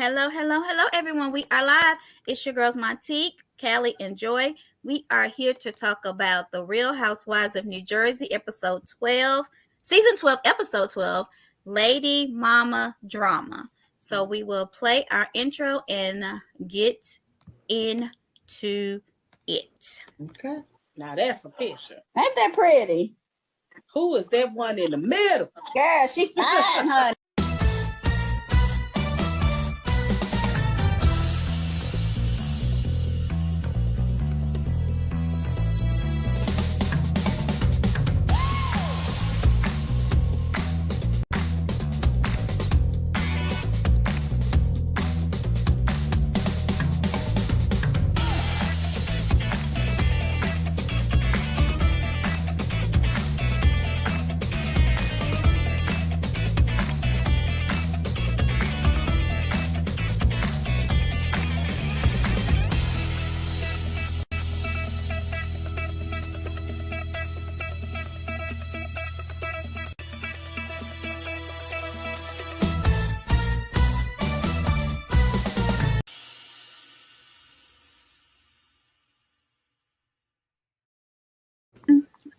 Hello, everyone. We are live. It's your girls, Montique, Callie, and Joy. We are here to talk about the Real Housewives of New Jersey, episode 12, season 12, episode 12, Lady Mama Drama. So we will play our intro and get into it. Okay. Now that's a picture. Ain't that pretty? Who is that one in the middle? Yeah, she fine, honey.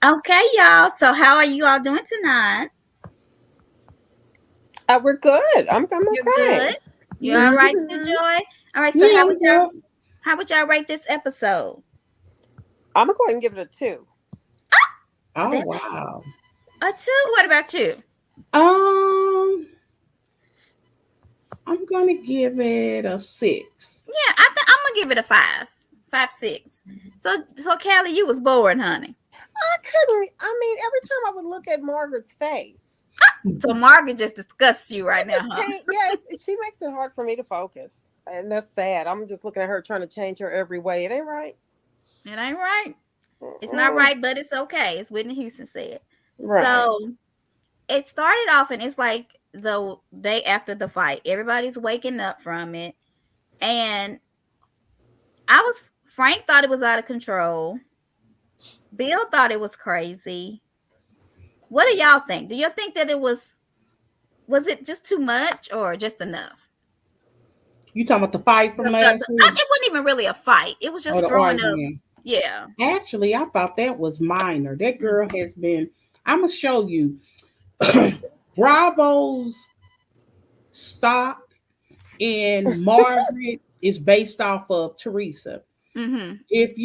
Okay, y'all. So how are you all doing tonight? We're good. I'm okay. You're good. You all right, Joy? All right. So how would y'all rate this episode? I'm gonna go ahead and give it a 2. Oh wow. A 2. What about you? I'm gonna give it a 6. Yeah, I'm gonna give it a 5. 5, 6. So Callie, you was bored, honey. I couldn't. I mean, every time I would look at Margaret's face. So Margaret just disgusts you right now, huh? Yeah, she makes it hard for me to focus, and that's sad. I'm just looking at her trying to change her every way. It ain't right. It ain't right. It's not right, but it's okay. It's Whitney Houston said. Right. So it started off, and it's like the day after the fight. Everybody's waking up from it, and Frank thought it was out of control. Bill thought it was crazy. What do y'all think? Do you think that it was it just too much or just enough? You talking about the fight from last week? It wasn't even really a fight. It was just throwing up. Yeah. Actually, I thought that was minor. That girl has been, I'm going to show you. Bravo's stock in Margaret is based off of Teresa. Mm-hmm. If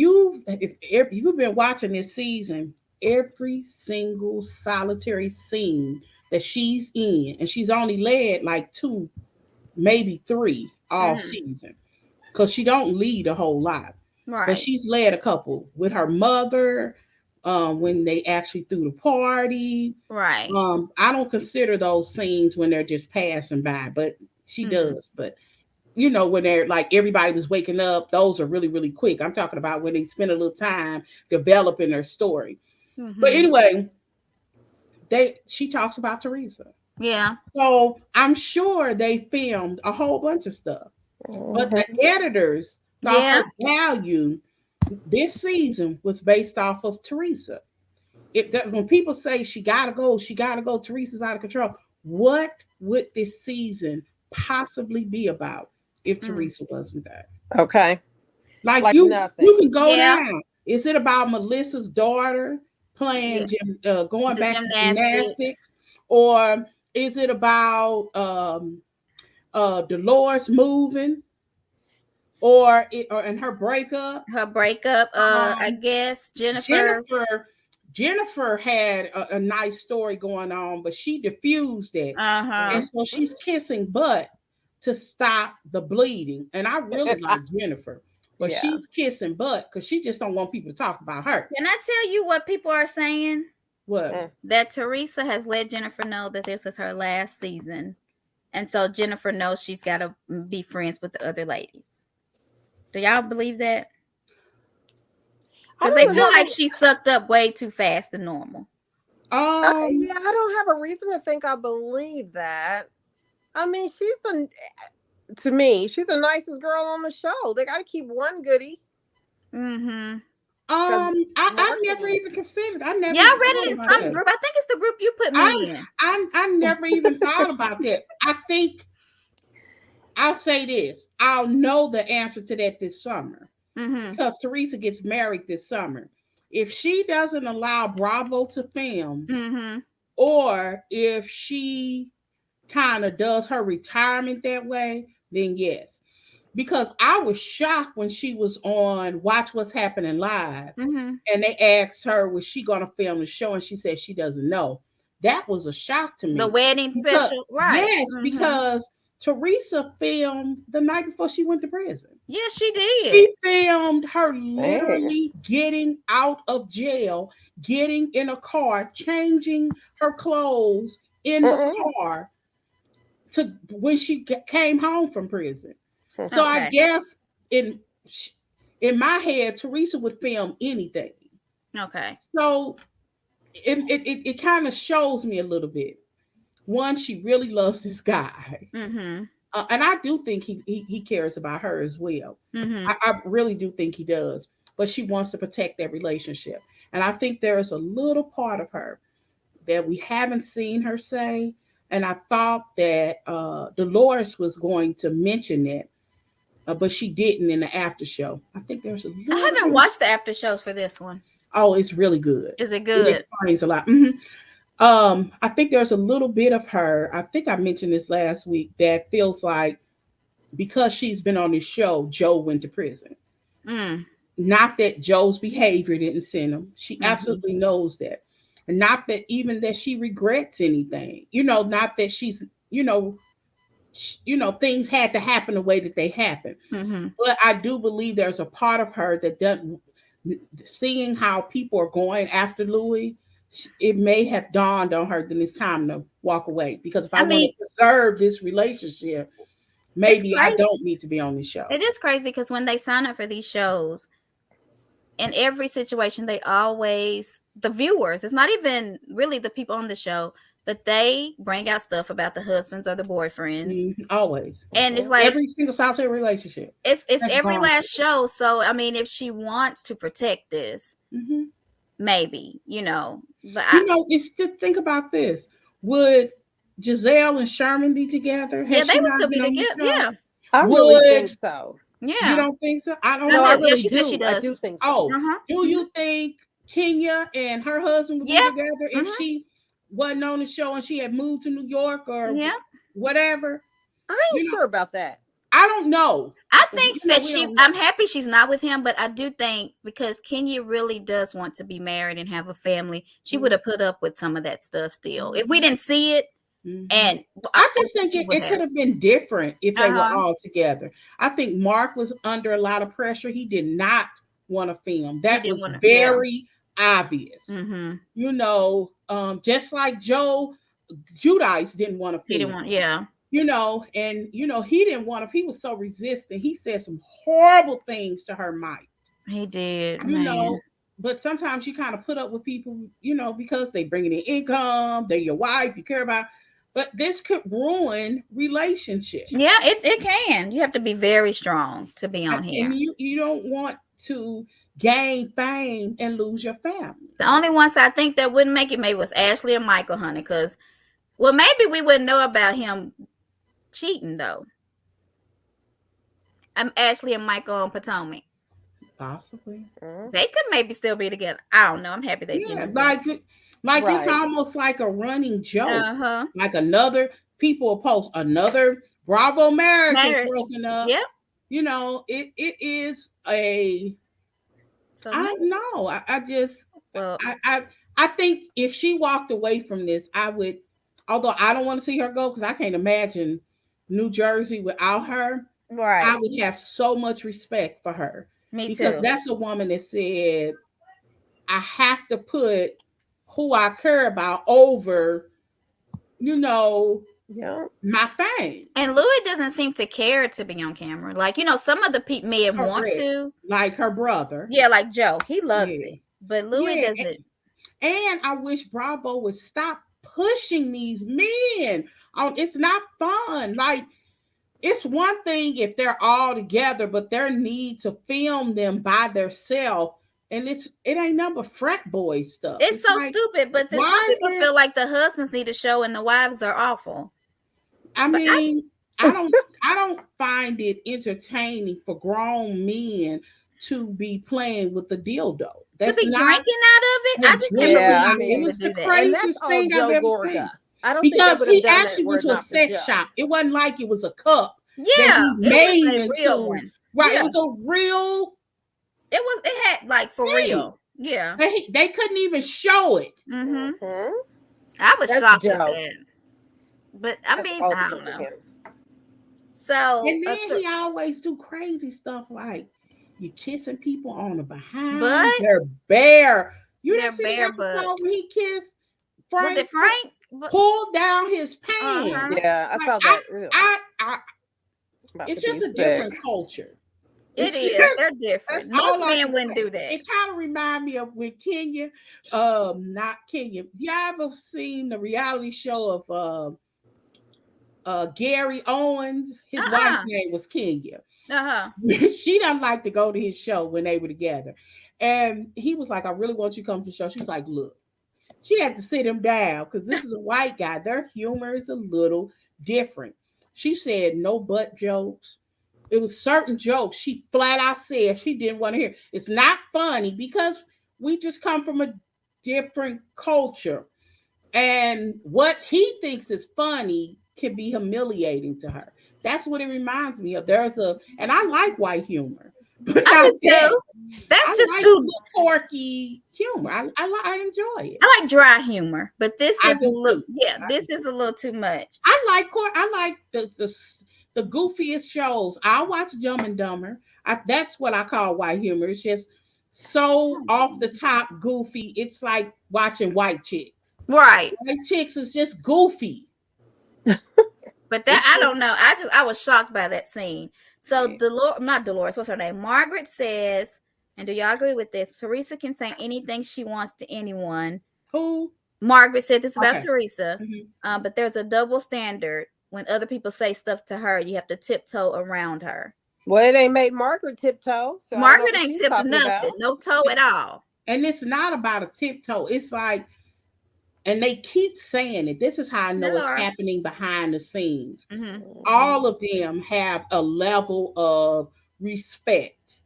you've been watching this season, every single solitary scene that she's in, and she's only led like 2, maybe 3 all season, because she don't lead a whole lot. Right. But she's led a couple with her mother, when they actually threw the party. Right. I don't consider those scenes when they're just passing by, but she does. But you know, when they're like everybody was waking up, those are really, really quick. I'm talking about when they spend a little time developing their story. Mm-hmm. But anyway, she talks about Teresa. Yeah. So I'm sure they filmed a whole bunch of stuff. But the editors thought her value this season was based off of Teresa. When people say she gotta go, Teresa's out of control. What would this season possibly be about if Teresa wasn't there? Okay. Like you can go down. Is it about Melissa's daughter playing going back to gymnastics? Or is it about Dolores moving? Or her breakup? I guess Jennifer had a nice story going on, but she diffused it. And so she's kissing butt to stop the bleeding. And I really like Jennifer, but she's kissing butt because she just don't want people to talk about her. Can I tell you what people are saying? What? That Teresa has let Jennifer know that this is her last season. And so Jennifer knows she's got to be friends with the other ladies. Do y'all believe that? Because they feel like she sucked up way too fast than normal. I don't have a reason to think I believe that. I mean, to me, she's the nicest girl on the show. They got to keep one goodie. Mm-hmm. I never even considered. Y'all read it in some group. I think it's the group you put me in. I never even thought about that. I I'll say this. I'll know the answer to that this summer Mm-hmm. because Teresa gets married this summer. If she doesn't allow Bravo to film, Mm-hmm. or if she kind of does her retirement that way, then yes. Because I was shocked when she was on Watch What's Happening Live Mm-hmm. and they asked her, was she going to film the show? And she said she doesn't know. That was a shock to The me. wedding Because, special, right? yes, Mm-hmm. because Teresa filmed the night before she went to prison. Yes, she did. She filmed her literally getting out of jail, getting in a car, changing her clothes in the car to when she came home from prison. So I Okay. guess in in my head, Teresa would film anything. Okay. So it kind of shows me a little bit. One, she really loves this guy, Mm-hmm. and I do think he cares about her as well. Mm-hmm. I really do think he does, but she wants to protect that relationship, and I think there is a little part of her that we haven't seen her say. And I thought that Dolores was going to mention that, but she didn't in the after show. I think there's a I little haven't bit. watched the after shows for this one. Oh, it's really good. Is it It good? explains a lot. I think there's a little bit of her. I think I mentioned this last week that feels like because she's been on this show, Joe went to prison. Mm. Not that Joe's behavior didn't send him. She Mhm. absolutely knows that. And not that even that she regrets anything. Not that she's, things had to happen the way that they happened. Mm-hmm. But I do believe there's a part of her that doesn't, seeing how people are going after Louis, it may have dawned on her that it's time to walk away. Because if I want to preserve this relationship, maybe I don't need to be on this show. It is crazy because when they sign up for these shows, in every situation, they always, the viewers, it's not even really the people on the show, but they bring out stuff about the husbands or the boyfriends. Always. And it's like every single solitary relationship. It's every last show. So I mean, if she wants to protect this, maybe, But if you think about this, would Giselle and Sherman be together? Yeah, they would still be together. Yeah. I really think so. Yeah. You don't think so? I don't No, know. I really do. I do think so. Oh, do you think Kenya and her husband would be together if she wasn't on the show and she had moved to New York or whatever? I ain't sure about that. I don't know. I think that I'm happy she's not with him, but I do think because Kenya really does want to be married and have a family, she would have put up with some of that stuff still. If we didn't see it, and I just think it could have been different if they were all together. I think Mark was under a lot of pressure. He did not want to film. That was very obvious. Just like Joe Giudice didn't want to film. He didn't want, he didn't want to. He was so resistant. He said some horrible things to her Mike. He did, but sometimes you kind of put up with people, because they bring in income, they're your wife, you care about. But this could ruin relationships. Yeah, it can. You have to be very strong to be on here. And you don't want to gain fame and lose your family. The only ones I think that wouldn't make it maybe was Ashley and Michael, honey, because, well, maybe we wouldn't know about him cheating, though. I'm Ashley and Michael on Potomac. Possibly. They could maybe still be together. I don't know. I'm happy they did. It's almost like a running joke. Like people will post another Bravo marriage is broken up. Yep. It is a. So I don't know. I think if she walked away from this, I would. Although I don't want to see her go because I can't imagine New Jersey without her. Right. I would have so much respect for her. Me because too. That's a woman that said, I have to put who I care about over, my fame. And Louis doesn't seem to care to be on camera. Like, some of the men want to. Like her brother. Yeah, like Joe. He loves it. But Louis doesn't. And I wish Bravo would stop pushing these men. It's not fun. Like, it's one thing if they're all together, but their need to film them by themselves, and it ain't nothing but frat boy stuff. It's so like, stupid, but some people feel like the husbands need a show and the wives are awful. I mean, I don't find it entertaining for grown men to be playing with the dildo. To That's be not drinking out of it, I just can't drinking Yeah, I believe out. you It mean, was would the do that. and that's craziest all thing I've Joe ever seen. Gorga. I don't think they Because would have he done that actually were went it to a not for sex Joe. shop. It wasn't like it was a cup that Yeah, he it was made a real into. one. Right, Yeah, it was a real it had like for thing. real. Yeah. They couldn't even show it. Mm-hmm. Mhm. I was That's shocked at Joe. that. But I That's mean, all I because don't of know. him. So, And then he always do crazy stuff like you kissing people on the behind. but They're bare. You they're didn't see the bare episode butts. when he kissed Was Frank, it Frank? But, pulled down his pants. uh-huh. Yeah, I Like saw that. Ew, I about it's to be just a sick. different culture. It It's is. just They're that's different. Most all I men can wouldn't say. do that. It kind of remind me of when Kenya, not Kenya. Y'all ever seen the reality show of Gary Owens? His wife's Uh-uh. name was Kenya. Uh-huh. She doesn't like to go to his show when they were together. And he was like, I really want you to come to the show. She's like, look, she had to sit him down because this is a white guy. Their humor is a little different. She said no butt jokes. It was certain jokes she flat out said she didn't want to hear. It's not funny because we just come from a different culture. And what he thinks is funny can be humiliating to her. That's what it reminds me of. And I like white humor, but I not do that. too. That's I just like too. quirky humor. I enjoy it. I like dry humor, but this I is a do little. too. Yeah, this is a little too much. I like the goofiest shows. I watch Dumb and Dumber. That's what I call white humor. It's just so off the top goofy. It's like watching white chicks. Right. White chicks is just goofy. But that I don't know. I was shocked by that scene. So Yeah. not Dolores, what's her name? Margaret says, and do y'all agree with this? Teresa can say anything she wants to anyone. Who? Margaret said this about Okay. Teresa, Mhm. but there's a double standard. When other people say stuff to her, you have to tiptoe around her. Well, it ain't made Margaret tiptoe. So Margaret I don't know what ain't she's tipped talking nothing, about. no toe at all. And it's not about a tiptoe. It's like, and they keep saying it. This is how I know They it's are. happening behind the scenes. Mhm. All of them have a level of respect.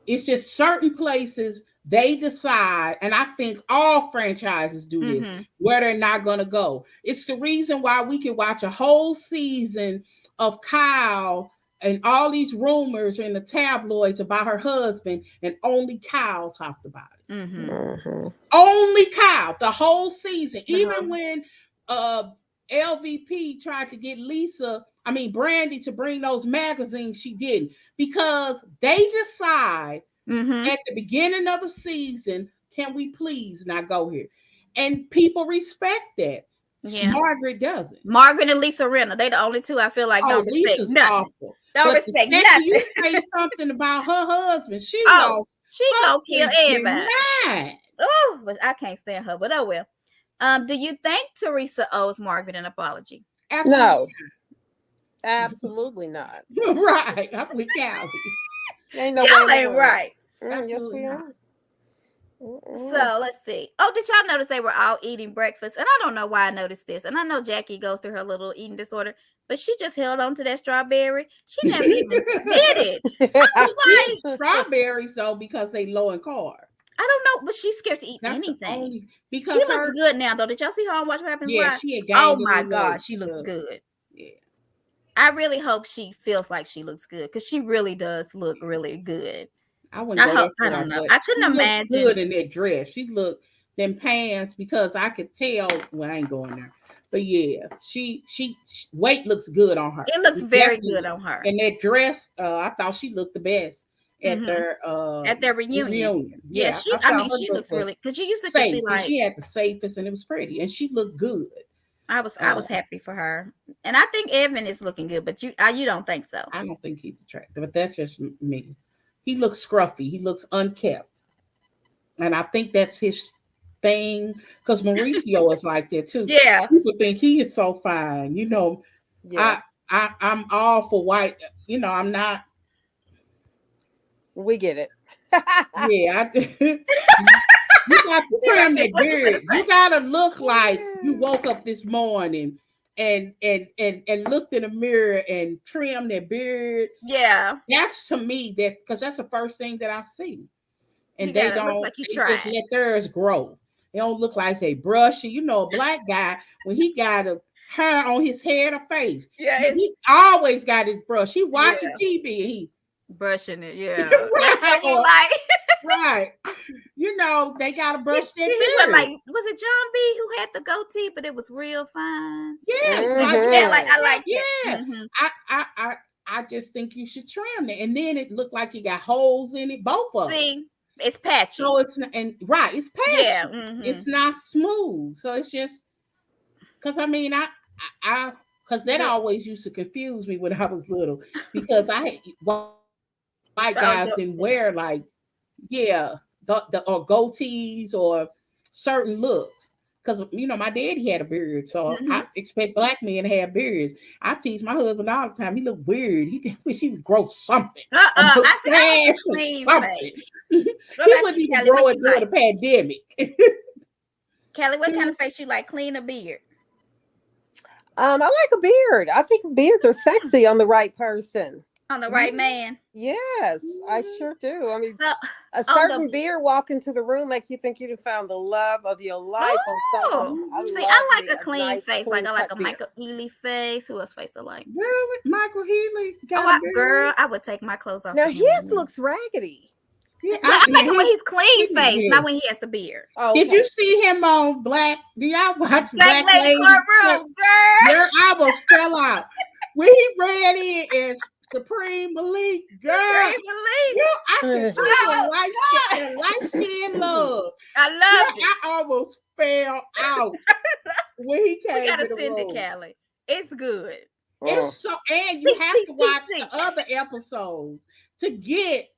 It's just certain places they decide, and I think all franchises do this, where they're not going to go. It's the reason why we can watch a whole season of Kyle and all these rumors in the tabloids about her husband, and only Kyle talked about it. Only Kyle, the whole season. Even when LVP tried to get Brandy to bring those magazines, she didn't, because they decide at the beginning of a season, can we please not go here? And people respect that. Yeah. Margaret doesn't. Margaret and Lisa Rinna, they the only two I feel like don't respect Lisa's nothing. awful. Don't But respect the second nothing. you say something about her husband, she Oh, lost. she gonna kill everybody. Mind. Oh, but I can't stand her. But oh well. Do you think Teresa owes Margaret an apology? Absolutely No, not. absolutely not. Right. I'm with Callie. Ain't no Y'all way in ain't the world. right. Yes, Absolutely we not. are. So let's see. Oh, did y'all notice they were all eating breakfast? And I don't know why I noticed this. And I know Jackie goes through her little eating disorder, but she just held on to that strawberry. She never even did it. I like strawberries though because they low in carbs. I don't know, but she's scared to eat That's anything. only because she looks good now, though. Did y'all see her on Watch What Happens Live? She had Oh gained my weight. God, she looks good. Yeah. I really hope she feels like she looks good because she really does look really good. I wouldn't go I don't know. I couldn't imagine. Good in that dress. She looked them pants because I could tell. Well, I ain't going there. But yeah, she weight looks good on her. It looks very good on her. And that dress, I thought she looked the best at their reunion. Yeah, she looks really, because she used to safe, be like, she had the safest and it was pretty and she looked good. I was happy for her. And I think Evan is looking good, but you don't think so. I don't think he's attractive, but that's just me. He looks scruffy. He looks unkept. And I think that's his thing, because Mauricio is like that too. Yeah. People think he is so fine. Yeah. I'm all for white. I'm not. We get it. Yeah. You got to trim that beard. You got to look like you woke up this morning and looked in the mirror and trimmed their beard. Yeah. That's to me that because that's the first thing that I see. And You they gotta look don't, like you they just tried. let theirs grow. They don't look like they brush it. You know, a black guy, when he got a hair on his head or face, Yeah, he always got his brush. He watching Yeah. TV and he brushing it. Yeah. That's right, what we like. right. You know, they gotta brush their He was beard. like, was it John B who had the goatee, but it was real fine? Yes, Yeah, like I like that. yeah. Mm-hmm. I just think you should trim it. And then it looked like you got holes in it, both of them. See, it's patchy. So it's not, and right, it's patchy. Yeah, mm-hmm. It's not smooth. So it's just because I mean I because that always used to confuse me when I was little because white guys didn't wear like the or goatees or certain looks. Because you know my daddy had a beard, so I expect black men to have beards. I tease my husband all the time. He looked weird. He wish he would grow something. I said clean face. He wouldn't even grow it during the pandemic. Kelly, what kind of face you like? Clean or beard? I like a beard. I think beards are sexy on the right person. On the right man. Yes, I sure do. I mean, So, a certain beard walk into the room make you think you'd have found the love of your life on something. See, I like a clean face. Like I like a Michael Ealy face. Who else face I like? Really? Michael Healy got a beard? Girl, I would take my clothes off. Now his looks raggedy. Yeah, I like it when he's clean face, not when he has the beard. Oh, okay. Did you see him on Black? Do y'all watch Black Lady Courtroom? Girl, I almost fell out when he ran in as Supreme Malik. Girl, I said, light skin love. I love it. I almost fell out when he came. You gotta send it, Callie. It's good. It's so, and you have to watch the other episodes to get.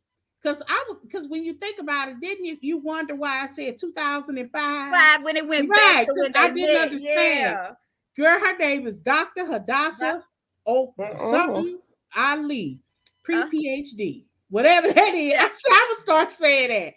Because when you think about it, didn't you wonder why I said 2005? When it went back to when I didn't understand. Yeah. Girl, her name is Dr. Hadassah something Ali, pre-PhD. Whatever that is, I would start saying that.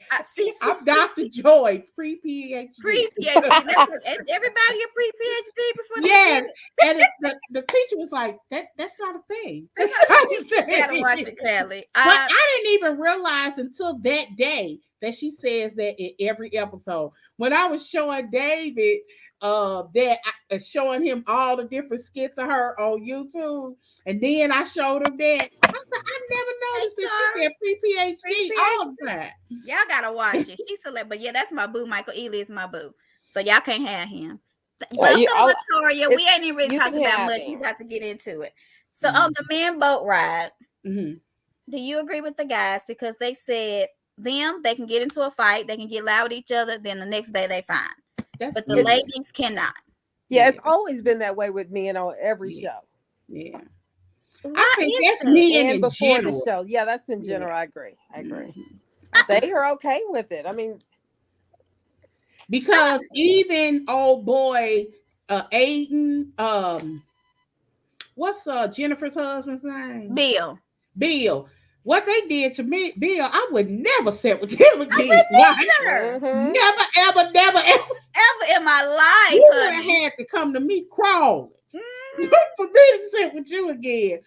I'm Dr. Joy, pre-PhD. Pre-PhD. And everybody a pre-PhD before they yes. And the teacher was like, that's not a thing. That's not a thing. You gotta watch it, Callie. But I didn't even realize until that day that she says that in every episode. When I was showing David showing him all the different skits of her on YouTube, and then I showed him that. I said, I never noticed that she said pre-PhD all the time. Y'all gotta watch it. She's select, but yeah, that's my boo. Michael Ealy is my boo. So y'all can't have him. Welcome, Latoya. We ain't even really talked about much. You about to get into it. So on the men boat ride, do you agree with the guys? Because they said they can get into a fight, they can get loud with each other, then the next day they fine. But the ladies cannot. Yeah, it's always been that way with men on every show. Yeah. I think that's men and before general. The show. Yeah, that's in general. I agree. They are okay with it. I mean, because even old boy Aiden, what's Jennifer's husband's name? Bill. What they did to me, Bill, I would never sit with him again. Never, ever in my life. You would have had to come to me crawling for me to sit with you again.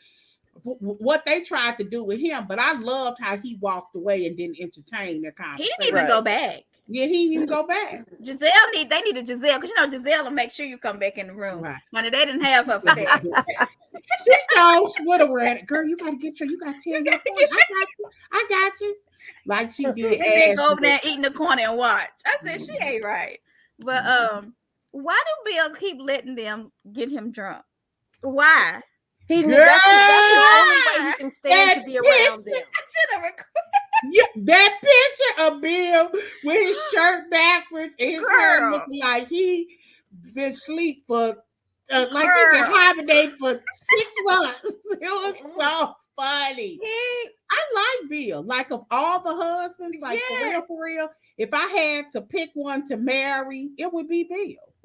What they tried to do with him, but I loved how he walked away and didn't entertain their conversation. He didn't even go back. Yeah, he didn't even go back. They needed Giselle, because Giselle will make sure you come back in the room. Right. Honey, they didn't have her for that. She told Switter ran it. Girl, you gotta tell your point. I got you. Like she did. They go over there eating the corner and watch. I said she ain't right. But why do Bill keep letting them get him drunk? Why? That's the only way he can stand to be around them. I should have recorded. That picture of Bill with his shirt backwards and his hair looking like he been asleep for like he been hibernating for 6 months. It was so funny. I like Bill. Like of all the husbands, like for real. If I had to pick one to marry, it would be Bill.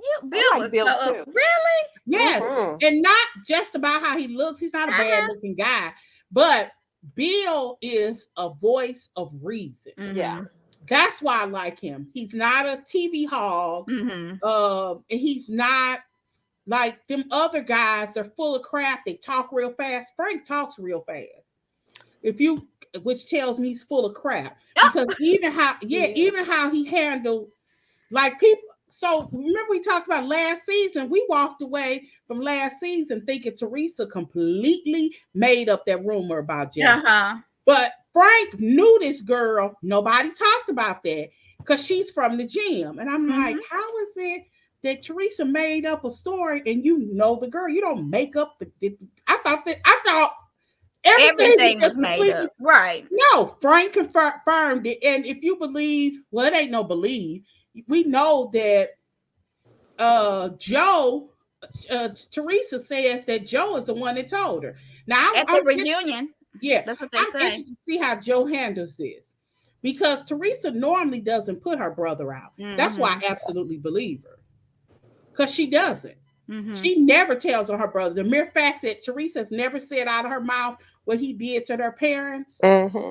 Yeah, Bill was Bill too. Really? Yes. And not just about how he looks. He's not a bad looking guy, but Bill is a voice of reason. Yeah. That's why I like him. He's not a TV hog. And he's not like them other guys, they're full of crap. They talk real fast. Frank talks real fast. Which tells me he's full of crap. Because even how he handled like people. So remember we talked about last season. We walked away from last season thinking Teresa completely made up that rumor about Jackie. But Frank knew this girl. Nobody talked about that because she's from the gym. And I'm like, how is it that Teresa made up a story and you know the girl? You don't make up the. I thought everything was made up. Right. No, Frank confirmed it. And if you believe, well, it ain't no believe. We know that Teresa says that Joe is the one that told her. Now, at the reunion. Yeah. That's what they say. Interested to see how Joe handles this. Because Teresa normally doesn't put her brother out. That's why I absolutely believe her. Because she doesn't. She never tells on her brother. The mere fact that Teresa's never said out of her mouth what he did to their parents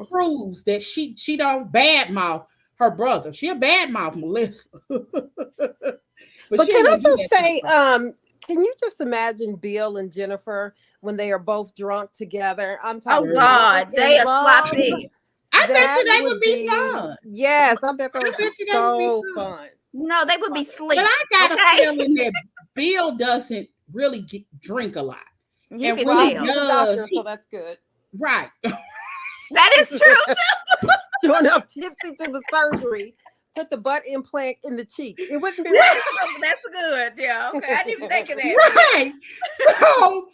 proves that she don't badmouth her brother. She'll badmouth Melissa. but can I just say, can you just imagine Bill and Jennifer when they are both drunk together? I'm talking. Oh God, they are sloppy. I bet you they would be fun. Yes, I bet that would be so fun. No, they would be sleep. But I got a feeling that Bill doesn't really drink a lot. You and can when he tell. does, so that's good. Right. That is true too. Doing up tipsy to the surgery. Put the butt implant in the cheek. It wouldn't be right. That's good. Yeah. Okay. I didn't even think of that. Right. So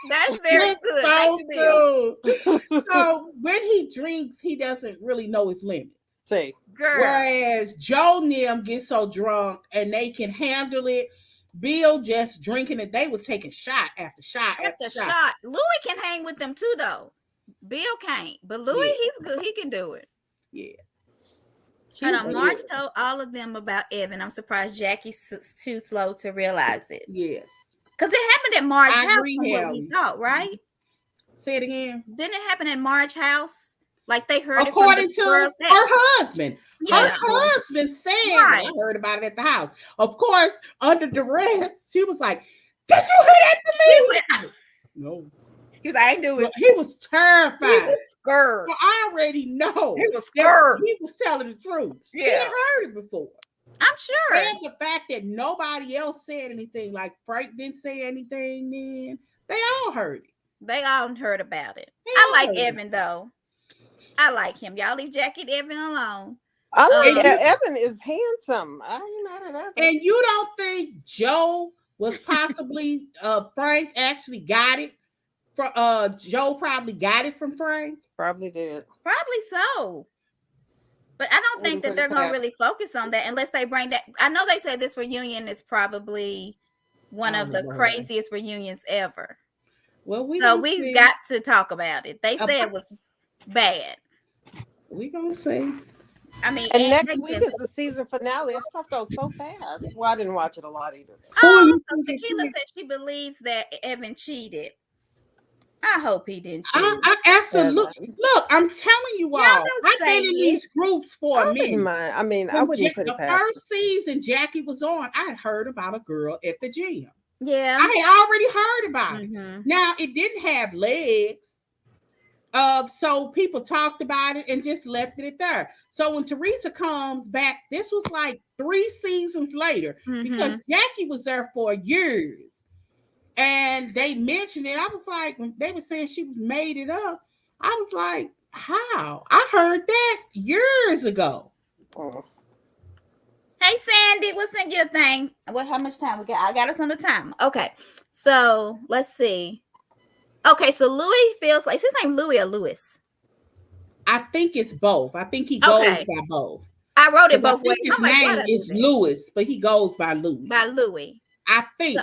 that's very good. So true. So when he drinks, he doesn't really know his limits. See. Girl. Whereas Joe and them get so drunk and they can handle it. Bill just drinking it. They was taking shot after shot after shot. Louis can hang with them too, though. Bill can't, but Louis, he's good. He can do it. Yeah. And Marge told all of them about Evan. I'm surprised Jackie's too slow to realize it. Yes. Because it happened at Marge's house from what we thought, right? Say it again. Didn't it happen at Marge's house? Like they heard according it from to her husband. Yeah. Her husband said, I heard about it at the house. Of course, under duress, she was like, did you hear that from me? No. He was like, I ain't do it. He was terrified. He was scared. So I already know. He was scared. He was telling the truth. Yeah. He had heard it before. I'm sure. And the fact that nobody else said anything, like Frank didn't say anything then, they all heard it. They all heard about it. I like Evan, though. I like him. Y'all leave Jackie and Evan alone. I like Evan is handsome. I ain't mad at Evan. And you don't think Joe was possibly Frank actually got it? Joe probably got it from Frank. Probably did. Probably so. But I don't think that they're going to really focus on that unless they bring that. I know they said this reunion is probably one of the craziest reunions ever. Well, we've got to talk about it. They said it was bad. We gonna see. I mean, and next week is the season finale. That stuff goes so fast. Well, I didn't watch it a lot either. Oh, Tequila said she believes that Evan cheated. I hope he didn't cheat. I absolutely. Look, I'm telling you all. I've been in these groups for a minute. I mean, I wouldn't put it past. The first season Jackie was on, I had heard about a girl at the gym. Yeah. I had already heard about it. Now, it didn't have legs. So people talked about it and just left it there. So when Teresa comes back, this was like 3 seasons later because Jackie was there for years. And they mentioned it. I was like, when they were saying she made it up, I was like, how? I heard that years ago. Oh. Hey, Sandy, what's in your thing? How much time we got? I got us on the time. Okay. So let's see. Okay, so Louis feels like, is his name Louis or Louis? I think it's both. I think he goes by both. I wrote it both ways. His name is Louis, but he goes by Louis. By Louis. I think.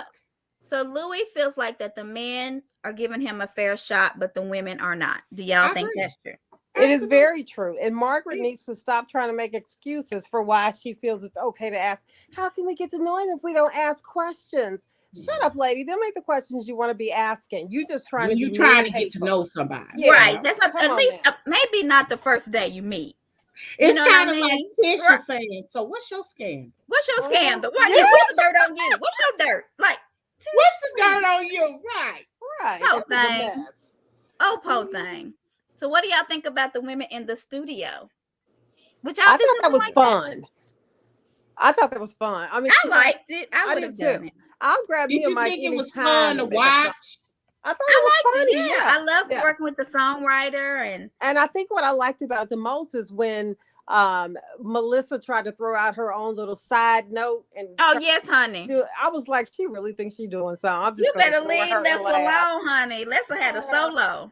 So Louis feels like that the men are giving him a fair shot, but the women are not. Do y'all think that's true? It is very true. And Margaret needs to stop trying to make excuses for why she feels it's okay to ask. How can we get to know him if we don't ask questions? Shut up, lady. They'll make the questions you want to be asking. You just trying to get to know somebody. Yeah. Right. That's not, at least maybe not the first day you meet. You It's know what I kind of like mean? Tisha Right. saying, so what's your scandal? What's your scandal? What, Yeah. what's the dirt on you? What's your dirt? Like, What's the please. dirt on you? Right. Right. Poor It was a thing. mess. Oh, poor thing. So what do y'all think about the women in the studio? Would y'all I do thought that something was like that? fun. I thought that was fun. I mean, I liked it. I I would did have done too. it. I'll grab Did me a you mic think it was anytime fun to and make a song. watch? I thought it I was liked it. funny. Yeah. Yeah. I loved Yeah. working with the songwriter and And I think what I liked about it the most is when Melissa tried to throw out her own little side note and oh yes, honey. I was like, she really thinks she's doing something. I'm just You gonna better ignore leave her and Lessa laugh. alone, honey. Lessa had a solo.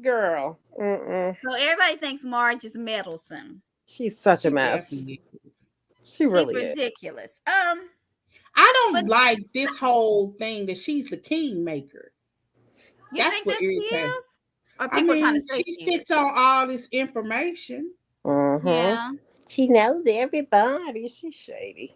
Girl, mm-mm. So everybody thinks Marge is meddlesome. She's such a She mess. definitely is. She She's really is. ridiculous. I don't But- like this whole thing that she's the kingmaker. You That's think what that she irritates. is? Or I people trying mean, to say she she is? sits on all this information. Mm-hmm. Yeah. She knows everybody. She's shady.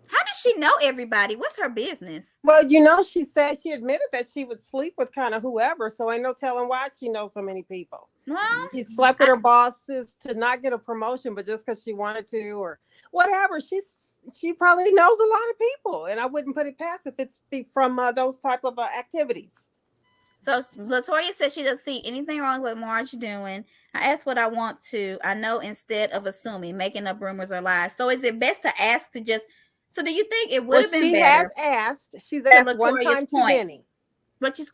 How does she know everybody? What's her business? Well, she said she admitted that she would sleep with kind of whoever, so ain't no telling why she knows so many people. Well, She slept with her bosses to not get a promotion, but just because she wanted to or whatever. She probably knows a lot of people, and I wouldn't put it past if it's from those type of activities. so Latoya says she doesn't see anything wrong with Marge doing. I ask what I want to. I know instead of assuming, making up rumors or lies. So is it best to ask to just? So do you think it would have been she better? has asked. She's To asked one Latoya's time too point. many. But to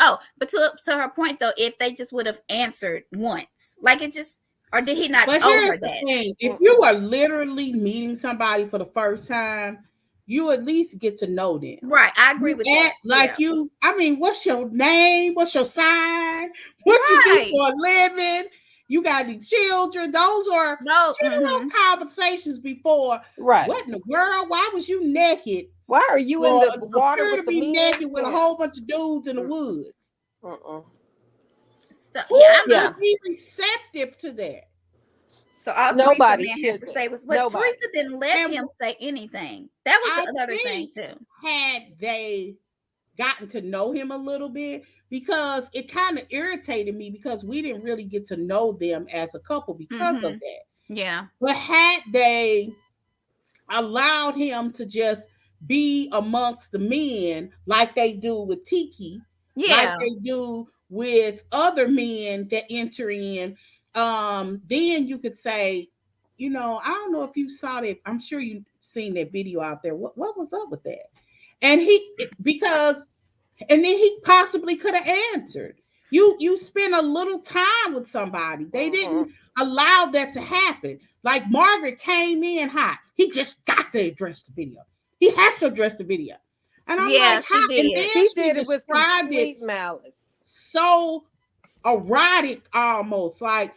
her point though, if they just would have answered once, like it just, or did he not But owe here's her the that? thing: if you are literally meeting somebody for the first time, you at least get to know them. Right, I agree with that. Like yeah. I mean, what's your name? What's your sign? What you do Right. for a living? You got any children? Those are No. general conversations before. Right. What in the world? Why was you naked? Why are you in the water appear with to the be men? naked with a whole bunch of dudes in the woods? So, Who yeah, would be receptive to that? So all Nobody Teresa man had to should say be. was, but Nobody. Teresa didn't let And him say anything. That was the other thing too. Had they gotten to know him a little bit, because it kind of irritated me because we didn't really get to know them as a couple because of that. Yeah. But had they allowed him to just be amongst the men like they do with Tiki, like they do with other men that enter in, then you could say, I don't know if you saw that. I'm sure you've seen that video out there. What was up with that? And then he possibly could have answered. You spend a little time with somebody. They didn't allow that to happen. Like Margaret came in hot. He just got to address the video. He has to address the video. And I'm like, how? Did. And then She did it with complete malice. So erotic almost. Like,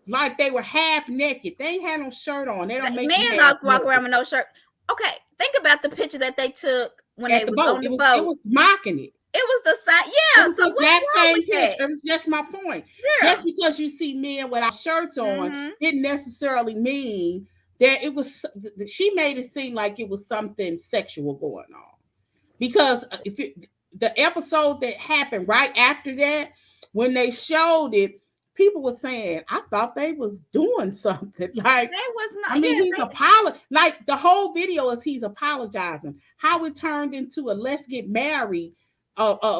like they were half naked. They ain't had no shirt on. They don't make men not walk around with no shirt. Okay, think about the picture that they took when they was on the boat. It was mocking it. It was the same. Yeah. So what's wrong with that? It was just my point. Yeah. Just because you see men without shirts on didn't necessarily mean that it was. She made it seem like it was something sexual going on. Because the episode that happened right after that, when they showed it, people were saying, I thought they was doing something. Like, they was not. I mean, he's like the whole video is he's apologizing. How it turned into a let's get married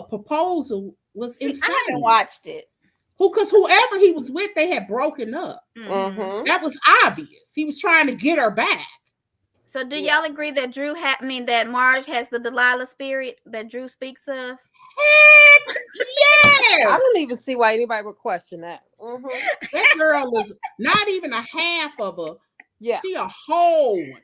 proposal was insane. I haven't watched it. Because whoever he was with, they had broken up. That was obvious. He was trying to get her back. So do y'all agree that that Marge has the Delilah spirit that Drew speaks of? Heck yeah! I don't even see why anybody would question that. That girl is not even a half of a. Yeah, she a whole one.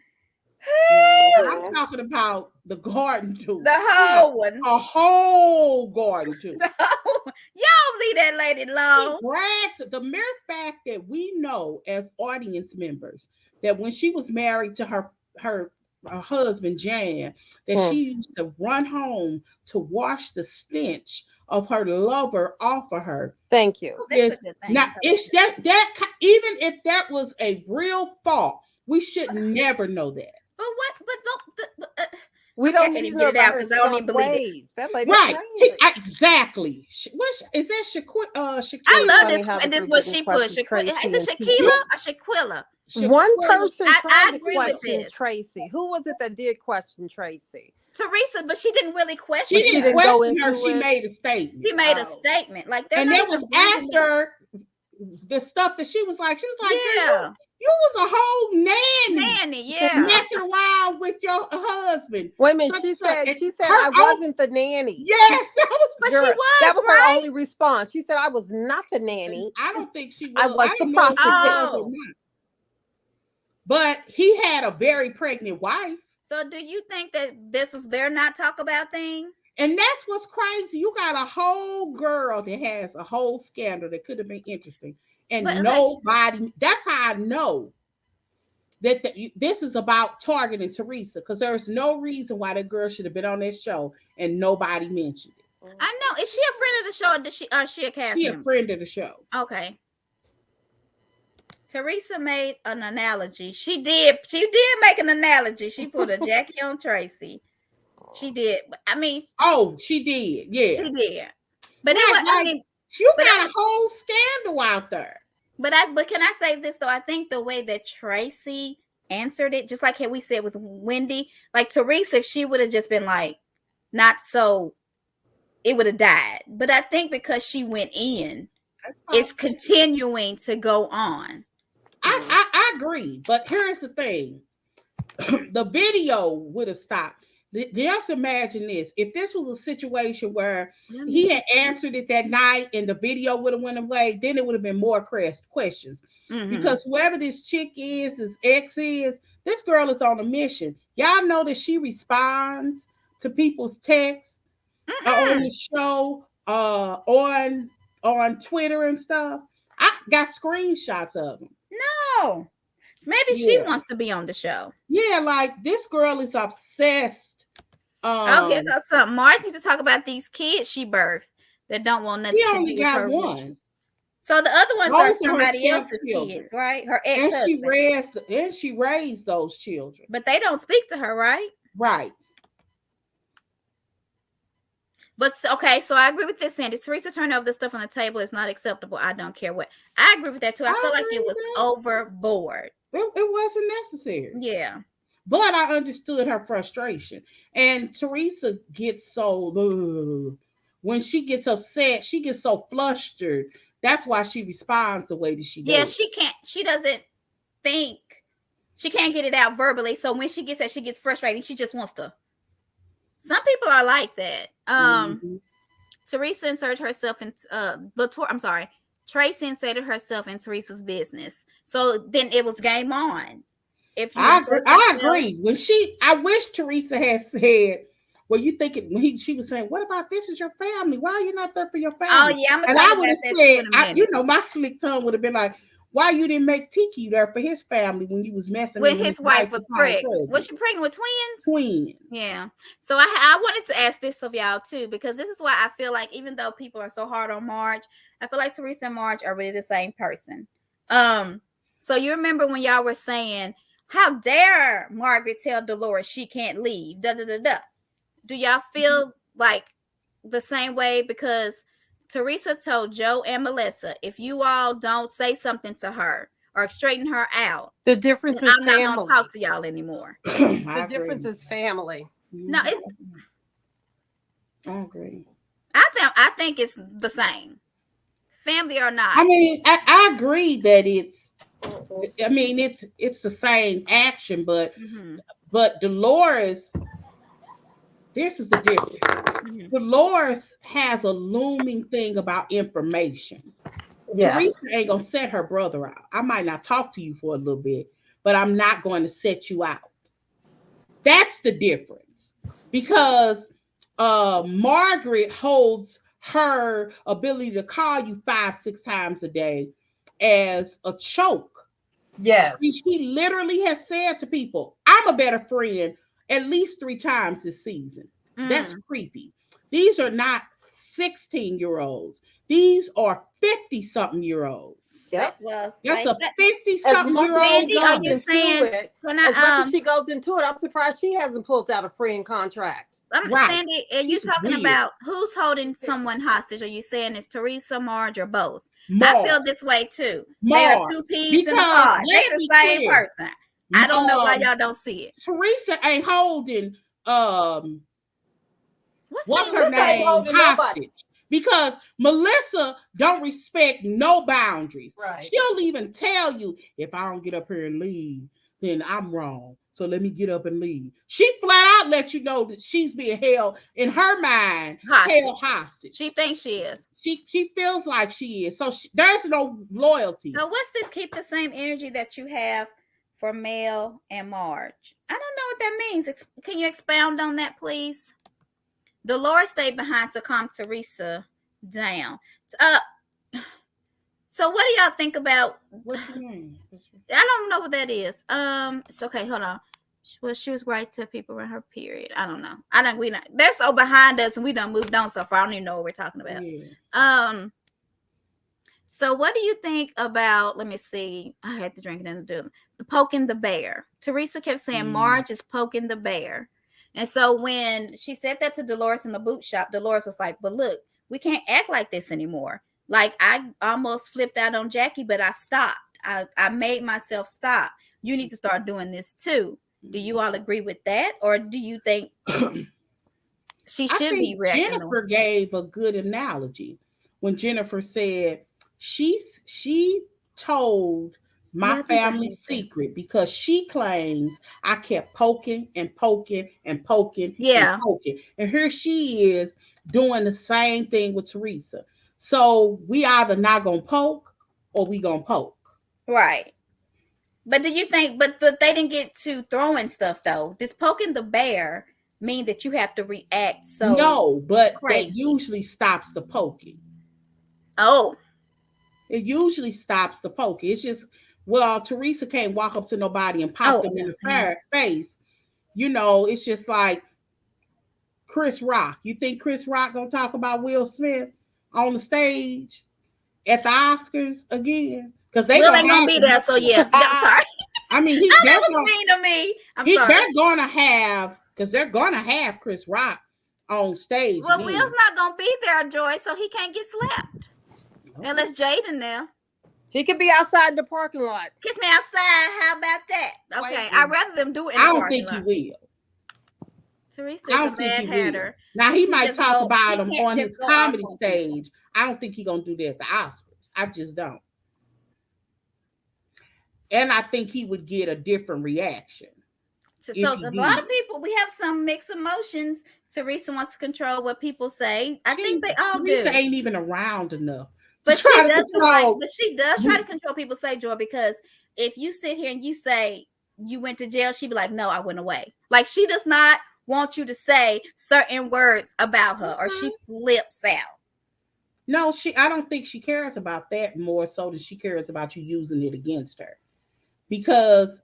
I'm talking about the garden too. The whole one. A whole garden too. Y'all leave that lady alone. The mere fact that we know as audience members that when she was married to her husband Jan, that she used to run home to wash the stench of her lover off of her. Thank you. Now, it's that even if that was a real fault, we should never know that. But We I don't can't need to even know get it about out her because I don't even skunk believe it. ways. That lady's Right. crazy. Exactly. What is that? I Shaquilla? love Funny this. how the And this group what didn't she put. question Tracy Is it and Shaquila Tiki. or Shaquilla? One Shaquilla. person tried I to agree with question this. Tracy. Who was it that did question Tracy? Teresa, but she didn't really She question But she didn't her. didn't go question her. into She it. made a statement. She made a Oh. statement. Like they're And not that was even bringing up. after the stuff that she was like, girl, Yeah, you was a whole nanny nanny. Yeah, messing around with your husband. Wait a minute. Such She and such. said And I her own, wasn't the nanny. yes, that was, but she Girl, that was was her right. only response. She said I was not the nanny. I don't think she I was. was I the don't know if she was prostitute. or Oh, not. But he had a very pregnant wife. so do you think that this is their not talk about thing? And that's what's crazy. You got a whole girl that has a whole scandal that could have been interesting. But And okay, nobody, that's how I know that this is about targeting Teresa, because there's no reason why that girl should have been on that show and nobody mentioned it. I know. Is she a friend of the show? Or does she a cast She a member? friend of the show. Okay. Teresa made an analogy. She did make an analogy. She put a Jackie on Tracy. She did. I mean, Oh, she did. Yeah. she did. But Right, it was. I like, mean, you but got a whole scandal out there. but can I say this though? I think the way that Tracy answered it, just like how we said with Wendy, like Teresa, if she would have just been like, not so, it would have died. But I think because she went in, it's continuing to go on. I agree, but here's the thing: the video would have stopped. Just imagine this: if this was a situation where he had answered it that night and the video would have went away, then it would have been more questions. Mm-hmm. Because whoever this chick is, his ex is, this girl is on a mission. Y'all know that she responds to people's texts on the show, on Twitter and stuff. I got screenshots of them. No, maybe she wants to be on the show. Yeah, like this girl is obsessed. Here goes something. Marge needs to talk about these kids she birthed that don't want nothing. She to only do with got her. one. So the other ones Those are are her somebody else's stepchildren. kids, right? Her ex-husband. And she raised those children. But they don't speak to her, right? Right. But okay, so I agree with this, Sandy. Teresa turning over the stuff on the table is not acceptable. I don't care what. I agree with that too. I feel like it was overboard. It wasn't necessary. Yeah. But I understood her frustration. And Teresa gets so, when she gets upset, she gets so flustered. That's why she responds the way that she does. Yeah, she doesn't think, she can't get it out verbally. So when she gets that, she gets frustrated. She just wants to. Some people are like that. Teresa inserted herself in Tracy inserted herself in Teresa's business. So then it was game on. If you I agree. I wish Teresa had said, well, you think she was saying, what about this is your family? Why are you not there for your family? Oh yeah, I'm gonna and I would have said, my slick tongue would have been like, why you didn't make Tiki there for his family when you was messing when his wife was pregnant? Was she pregnant with twins? Twins. Yeah. So I wanted to ask this of y'all too, because this is why I feel like even though people are so hard on Marge, I feel like Teresa and Marge are really the same person. So you remember when y'all were saying, how dare Margaret tell Dolores she can't leave? Da da da da. Do y'all feel like the same way? Because Teresa told Joe and Melissa, if you all don't say something to her or straighten her out, the difference is I'm not going to talk to y'all anymore. The difference is family. No, it's. I agree. I think it's the same, family or not. I mean, I agree that it's. I mean, it's the same action, but Dolores. This is the difference. Dolores has a looming thing about information. Yeah. Teresa ain't gonna set her brother out. I might not talk to you for a little bit, but I'm not going to set you out. That's the difference. Because Margaret holds her ability to call you 5-6 times a day as a choke. Yes. She literally has said to people, I'm a better friend at least 3 times this season. That's creepy. These are not 16-year-olds. These are 50-something-year-olds. Yep. Well, That's like a that. 50-something-year-old Mandy, are woman. you saying? As When much I as she goes into it, I'm surprised she hasn't pulled out a freeing contract. Right. Sandy, are you She's talking weird. about who's holding someone hostage? Are you saying it's Teresa, Marge, or both? I Marge. feel this way too. They are Marge. two peas in a Because pod. They let's the be same clear. person. I don't know why y'all don't see it. Teresa ain't holding what's her Teresa ain't name holding nobody. hostage, because Melissa don't respect no boundaries. Right. She'll even tell you, if I don't get up here and leave, then I'm wrong. So let me get up and leave. She flat out let you know that she's being held in her mind, held hostage. She thinks she is. She feels like she is. So there's no loyalty. So what's this? Keep the same energy that you have for Mel and Marge. I don't know what that means. Can you expound on that, please? Dolores stayed behind to calm Teresa down. So what do y'all think about? What you mean? I don't know what that is. It's okay. Hold on. Well, she was right to people around her period. I don't know. They're so behind us, and we done moved on so far. I don't even know what we're talking about. Yeah. So what do you think about? Let me see. I had to drink it in the poking the bear. Teresa kept saying Marge is poking the bear, and so when she said that to Dolores in the boot shop, Dolores was like, "But look, we can't act like this anymore. Like I almost flipped out on Jackie, but I stopped. I made myself stop. You need to start doing this too." Do you all agree with that, or do you think she should be reacting? Jennifer gave a good analogy when Jennifer said she told my family's secret because she claims I kept poking and poking and poking and poking. And here she is doing the same thing with Teresa. So we either not gonna poke or we gonna poke. Right. But do you think, but they didn't get to throwing stuff though. This poking the bear mean that you have to react so no, but crazy. that usually stops the poking. Oh. It usually stops the poking. It's just, well, Teresa can't walk up to nobody and pop them in the face. You know, it's just like Chris Rock. You think Chris Rock gonna talk about Will Smith on the stage at the Oscars again? Because they gonna be there. So yeah, I'm sorry. I mean, that was mean to me. I'm sorry. They're gonna have, because they're gonna have Chris Rock on stage. Well, Will's not gonna be there, Joy, so he can't get slapped. Unless Jaden there. He could be outside the parking lot. Kiss me outside. How about that? Okay, I'd rather them do it in the parking lot. I don't think he will. Teresa's a bad hatter. Now he might talk about him on his comedy stage. I don't think he's gonna do that at the Oscars. I just don't. And I think he would get a different reaction. So a lot of people, we have some mixed emotions. Teresa wants to control what people say. I think they all do. Teresa ain't even around enough. But she does try to control people say, Joy, because if you sit here and you say you went to jail, she'd be like, no, I went away. Like she does not want you to say certain words about her, or she flips out. No, I don't think she cares about that more so than she cares about you using it against her. Because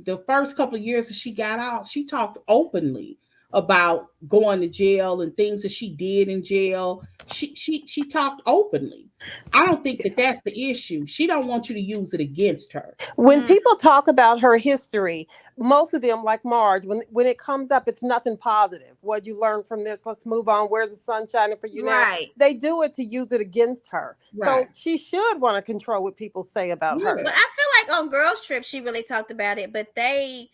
the first couple of years that she got out, she talked openly about going to jail and things that she did in jail. She talked openly. I don't think that's the issue. She don't want you to use it against her. When people talk about her history, most of them, like Marge, when it comes up, it's nothing positive. What'd you learn from this? Let's move on. Where's the sun shining for you now? They do it to use it against her. So she should want to control what people say about her. But I feel like on Girls Trip, she really talked about it, but they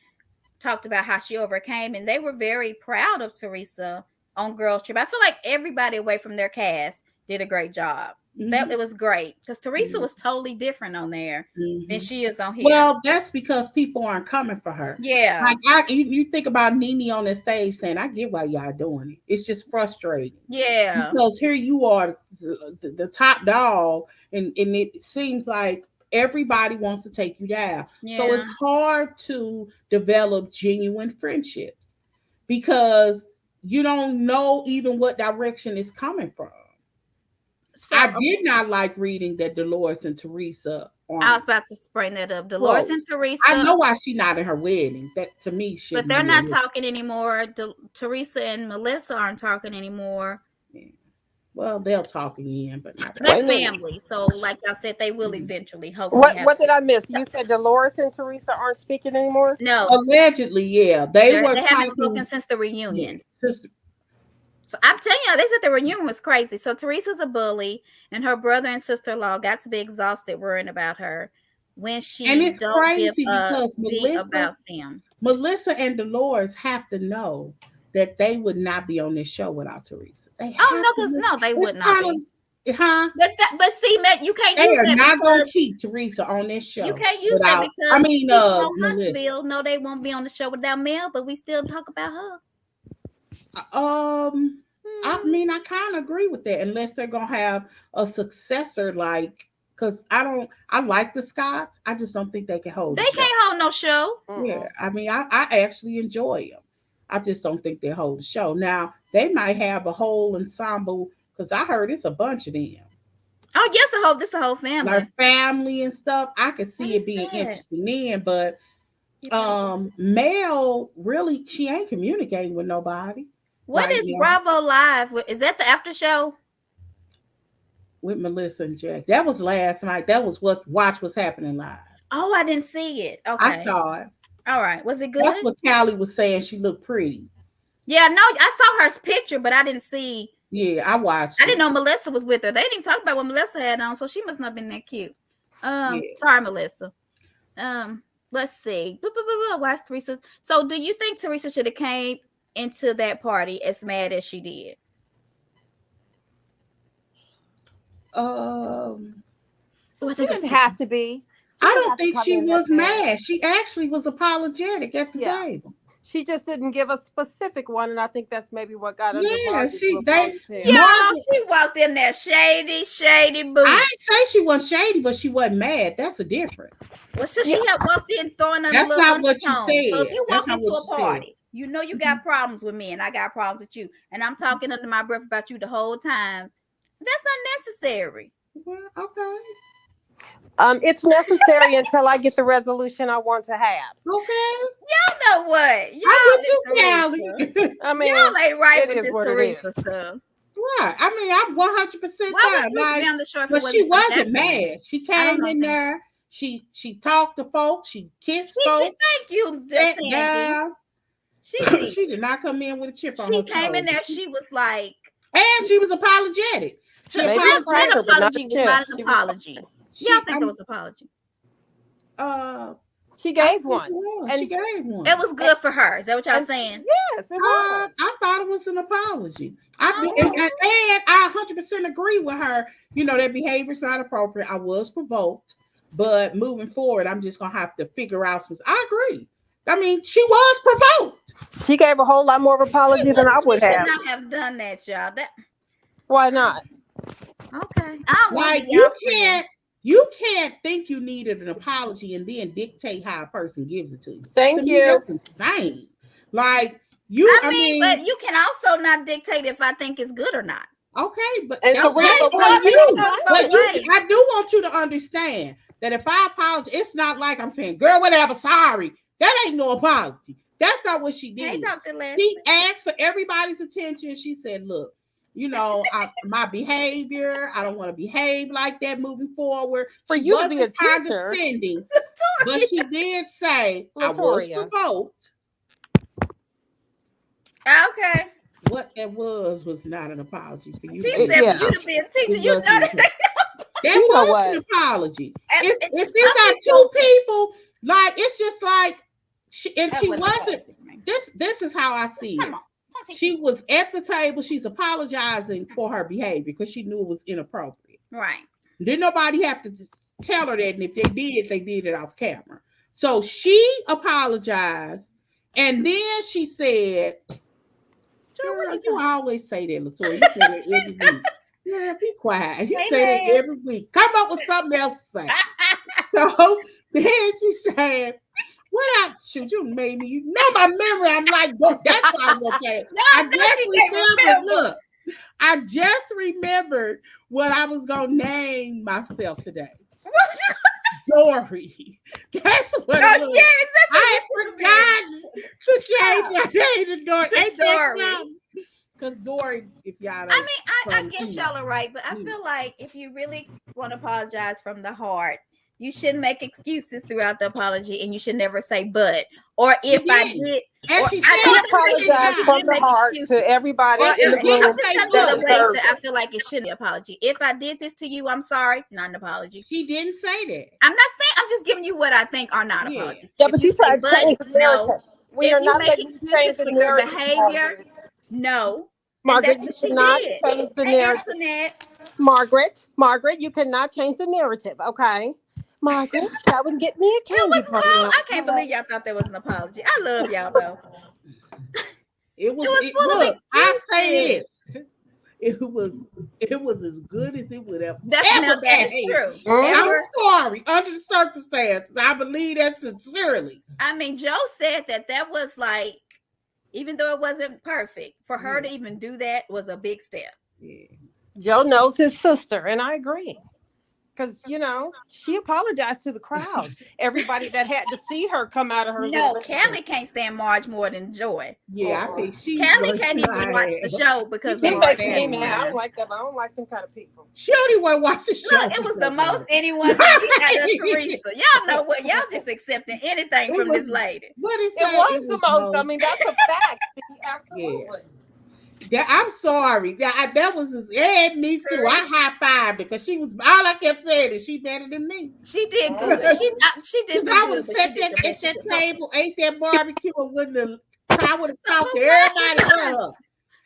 talked about how she overcame, and they were very proud of Teresa on Girls Trip. I feel like everybody away from their cast did a great job. That it was great because Teresa was totally different on there than she is on here. Well, that's because people aren't coming for her. Yeah, like you think about Nene on the stage saying, "I get why y'all doing it. It's just frustrating." Yeah, because here you are, the top dog, and it seems like everybody wants to take you down. Yeah. So it's hard to develop genuine friendships because you don't know even what direction it's coming from. So, I did not like reading that Dolores and Teresa. I was about to bring that up. Dolores and Teresa. I know why she's not in her wedding. That to me, but they're not talking anymore. Teresa and Melissa aren't talking anymore. Yeah. Well, they'll talk again, but not They're right. Wait a minute. family, so like I said, they will Mhm. eventually, hopefully, have. What did I miss? You said Dolores and Teresa aren't speaking anymore? No, Allegedly, yeah, they were they haven't spoken talking. since the Yeah, reunion. sister. So I'm telling you, they said the reunion was crazy. So Teresa's a bully, and her brother and sister-in-law got to be exhausted worrying about her when And she it's don't give crazy a because D about them. Melissa and Dolores have to know that they would not be on this show without Teresa. They Oh have no, to because know. no, they It's would not be. kind of, huh? But see, Matt, you can't They use are that not gonna because keep Teresa on this you show can't use that without. I because mean, people on Melissa. Huntsville know they won't be on the show without Mel, but we still talk about her. I mean, I kind of agree with that, unless they're gonna have a successor, like, because I like the Scots. I just don't think they can hold They the show. can't hold no show. Yeah, I mean, I actually enjoy them. I just don't think they hold the show. Now they might have a whole ensemble because I heard it's a bunch of them, Oh yes, this a whole family. like family and stuff. I could see What it is being that? interesting then, but Mel really she ain't communicating with nobody What right is now Bravo Live? Is that the after show? with Melissa and Jack. That was last night. That was what Watch Was Happening Live. Oh, I didn't see it. I Okay. saw it. All right. Was it That's good? what Callie was saying. She looked pretty. Yeah, no, I saw her picture, but I didn't see. Yeah, I watched I didn't it. know Melissa was with her. They didn't talk about what Melissa had on, so she must not have been that cute. Yeah. Sorry, Melissa. Let's see. Watch Teresa. So, do you think Teresa should have came into that party as mad as she did? I She didn't have to be. She didn't don't have to think come she in that was mad. mad. She actually was apologetic at the Yeah. table. She just didn't give a specific one, and I think that's maybe what got under Yeah, Margaret's they ponytail. Y'all, Margaret. she walked in there shady I boots. ain't say she was shady, but she wasn't mad. That's a difference. Well, so she had walked in throwing a That's little not what you undertone. So if said. you That's walk not into what a you said. party, you know you got problems with me and I got problems with you, and I'm talking under my breath about you the whole time. That's unnecessary. Well, okay. It's necessary until I get the resolution I want to have. Okay. You know what? I'm Y'all, with you, Teresa. I mean, Y'all ain't right it with is this what it Teresa is. stuff. Right. I mean, I'm 100% Why there. would Teresa Like, be on the show if but it she wasn't for wasn't Jacqueline? mad. She I don't came know. in there. She talked to folks. She kissed She did. folks. Thank you, Sat Sandy. down. She did. She did not come in with a chip on She her came in shoulder. there. She was like, And she was apologetic. She Maybe a that cracker, but not apology a was chip. not an She was apology. Y'all She, think it was an apology? She I gave think one. it was. And She gave one. It was good for her. Is that what y'all and- saying? Yes, it was. I thought it was an apology. Oh. And I 100% agree with her. You know, that behavior's not appropriate. I was provoked, but moving forward, I'm just gonna have to figure out some. I agree. I mean, she was provoked. She gave a whole lot more of apology than I would She should have. not have done that, y'all. Why not? Okay. I don't want to Like be y'all friend. you can't think you needed an apology and then dictate how a person gives it to you. Thank To me, you. that's insane. Like I mean, but you can also not dictate if I think it's good or not. okay, but And that's Teresa for wasn't you. even But right. I do want you to understand that if I apologize, it's not like I'm saying, girl, whatever, sorry. That ain't no apology. That's not what she did. Hey, Dr. Leslie. She asked for everybody's attention. She said, look, you know, my behavior, I don't want to behave like that moving forward. For She you to be a wasn't teacher. condescending, but she did say, I was Latoria. provoked. Okay. What that was not an apology for you. She to said do. for you to be a teacher, It you know wasn't. that. That You know was what? an apology. And If some you got two people, like it's just like she That wasn't. apology, man. This is how I see it. Come on. She was at the table. She's apologizing for her behavior because she knew it was inappropriate. Right. Didn't nobody have to tell her that, and if they did it off camera. So she apologized, and then she said, "Girl, you always say that, Latoya. You say that every week. Yeah, be quiet. You say that every week. Come up with something else to say." So then she said, "What I shoot? You made me. You know my memory. I'm like, well, that's why I'm okay. I just remembered. Look, I just remembered what I was gonna name myself today. Dory. That's what it was. Yes, that's I had forgotten to change my name to Dory. Ain't that Dory. something? Because Dory, if y'all don't, I mean, I from, guess you know, y'all are right, but I feel like if you really want to apologize from the heart, you shouldn't make excuses throughout the apology, and you should never say "but" or she "if I didn't. did." And Or she I said know She it I'm three apologized she times. from did the make heart excuses. to everybody Well, in the if you I'm room just say telling you that the look, ways deserved that it. I feel like it shouldn't be an apology. If I did this to you, I'm sorry, not an apology. she didn't say that. I'm not saying, I'm just giving you what I think are not Yeah. apologies. Yeah, If but you you say tried to "but," change the no. narrative. We If are you not make letting you change excuses the for your narrative, behavior, Margaret. no. And Margaret, that's you what she cannot did. change the Hey, narrative. Antoinette. Margaret, you cannot change the narrative, okay? Margaret, that would get me a That candy was bar. I can't believe y'all thought that was an apology. I love y'all though. It It was was it full of look, I say excuses. this. It was as good as it would have That's ever now that is tasted. true. I'm Ever. sorry, under the circumstances. I believe that sincerely. I mean, Joe said that was like, even though it wasn't perfect, for her to Yeah. even do that was a big step. Yeah. Joe knows his sister, and I agree. Because, she apologized to the crowd. Everybody that had to see her come out of her little No, baby. Callie can't stand Marge more than Joy. Yeah, I think she's Callie going can't to even watch the have. show She because of can't It Marge makes me stand being mad. I Marge. don't around. like that. I don't like them kind of people. She only want to watch the show. Look, it was the because most of it. anyone could get out of Teresa. Y'all know what? Y'all just accepting anything It from was this lady. what it It say. was It the was most. I most. mean, that's a fact. Yeah. Absolutely. I'm sorry. That was yeah, me too. I high five because she was all I kept saying is she better than me. She did good. She Because didn't do I would have good, but she sat did there the at best she that could. So, table, ate that barbecue, and wouldn't have. I would have but talked to why everybody did but I? her.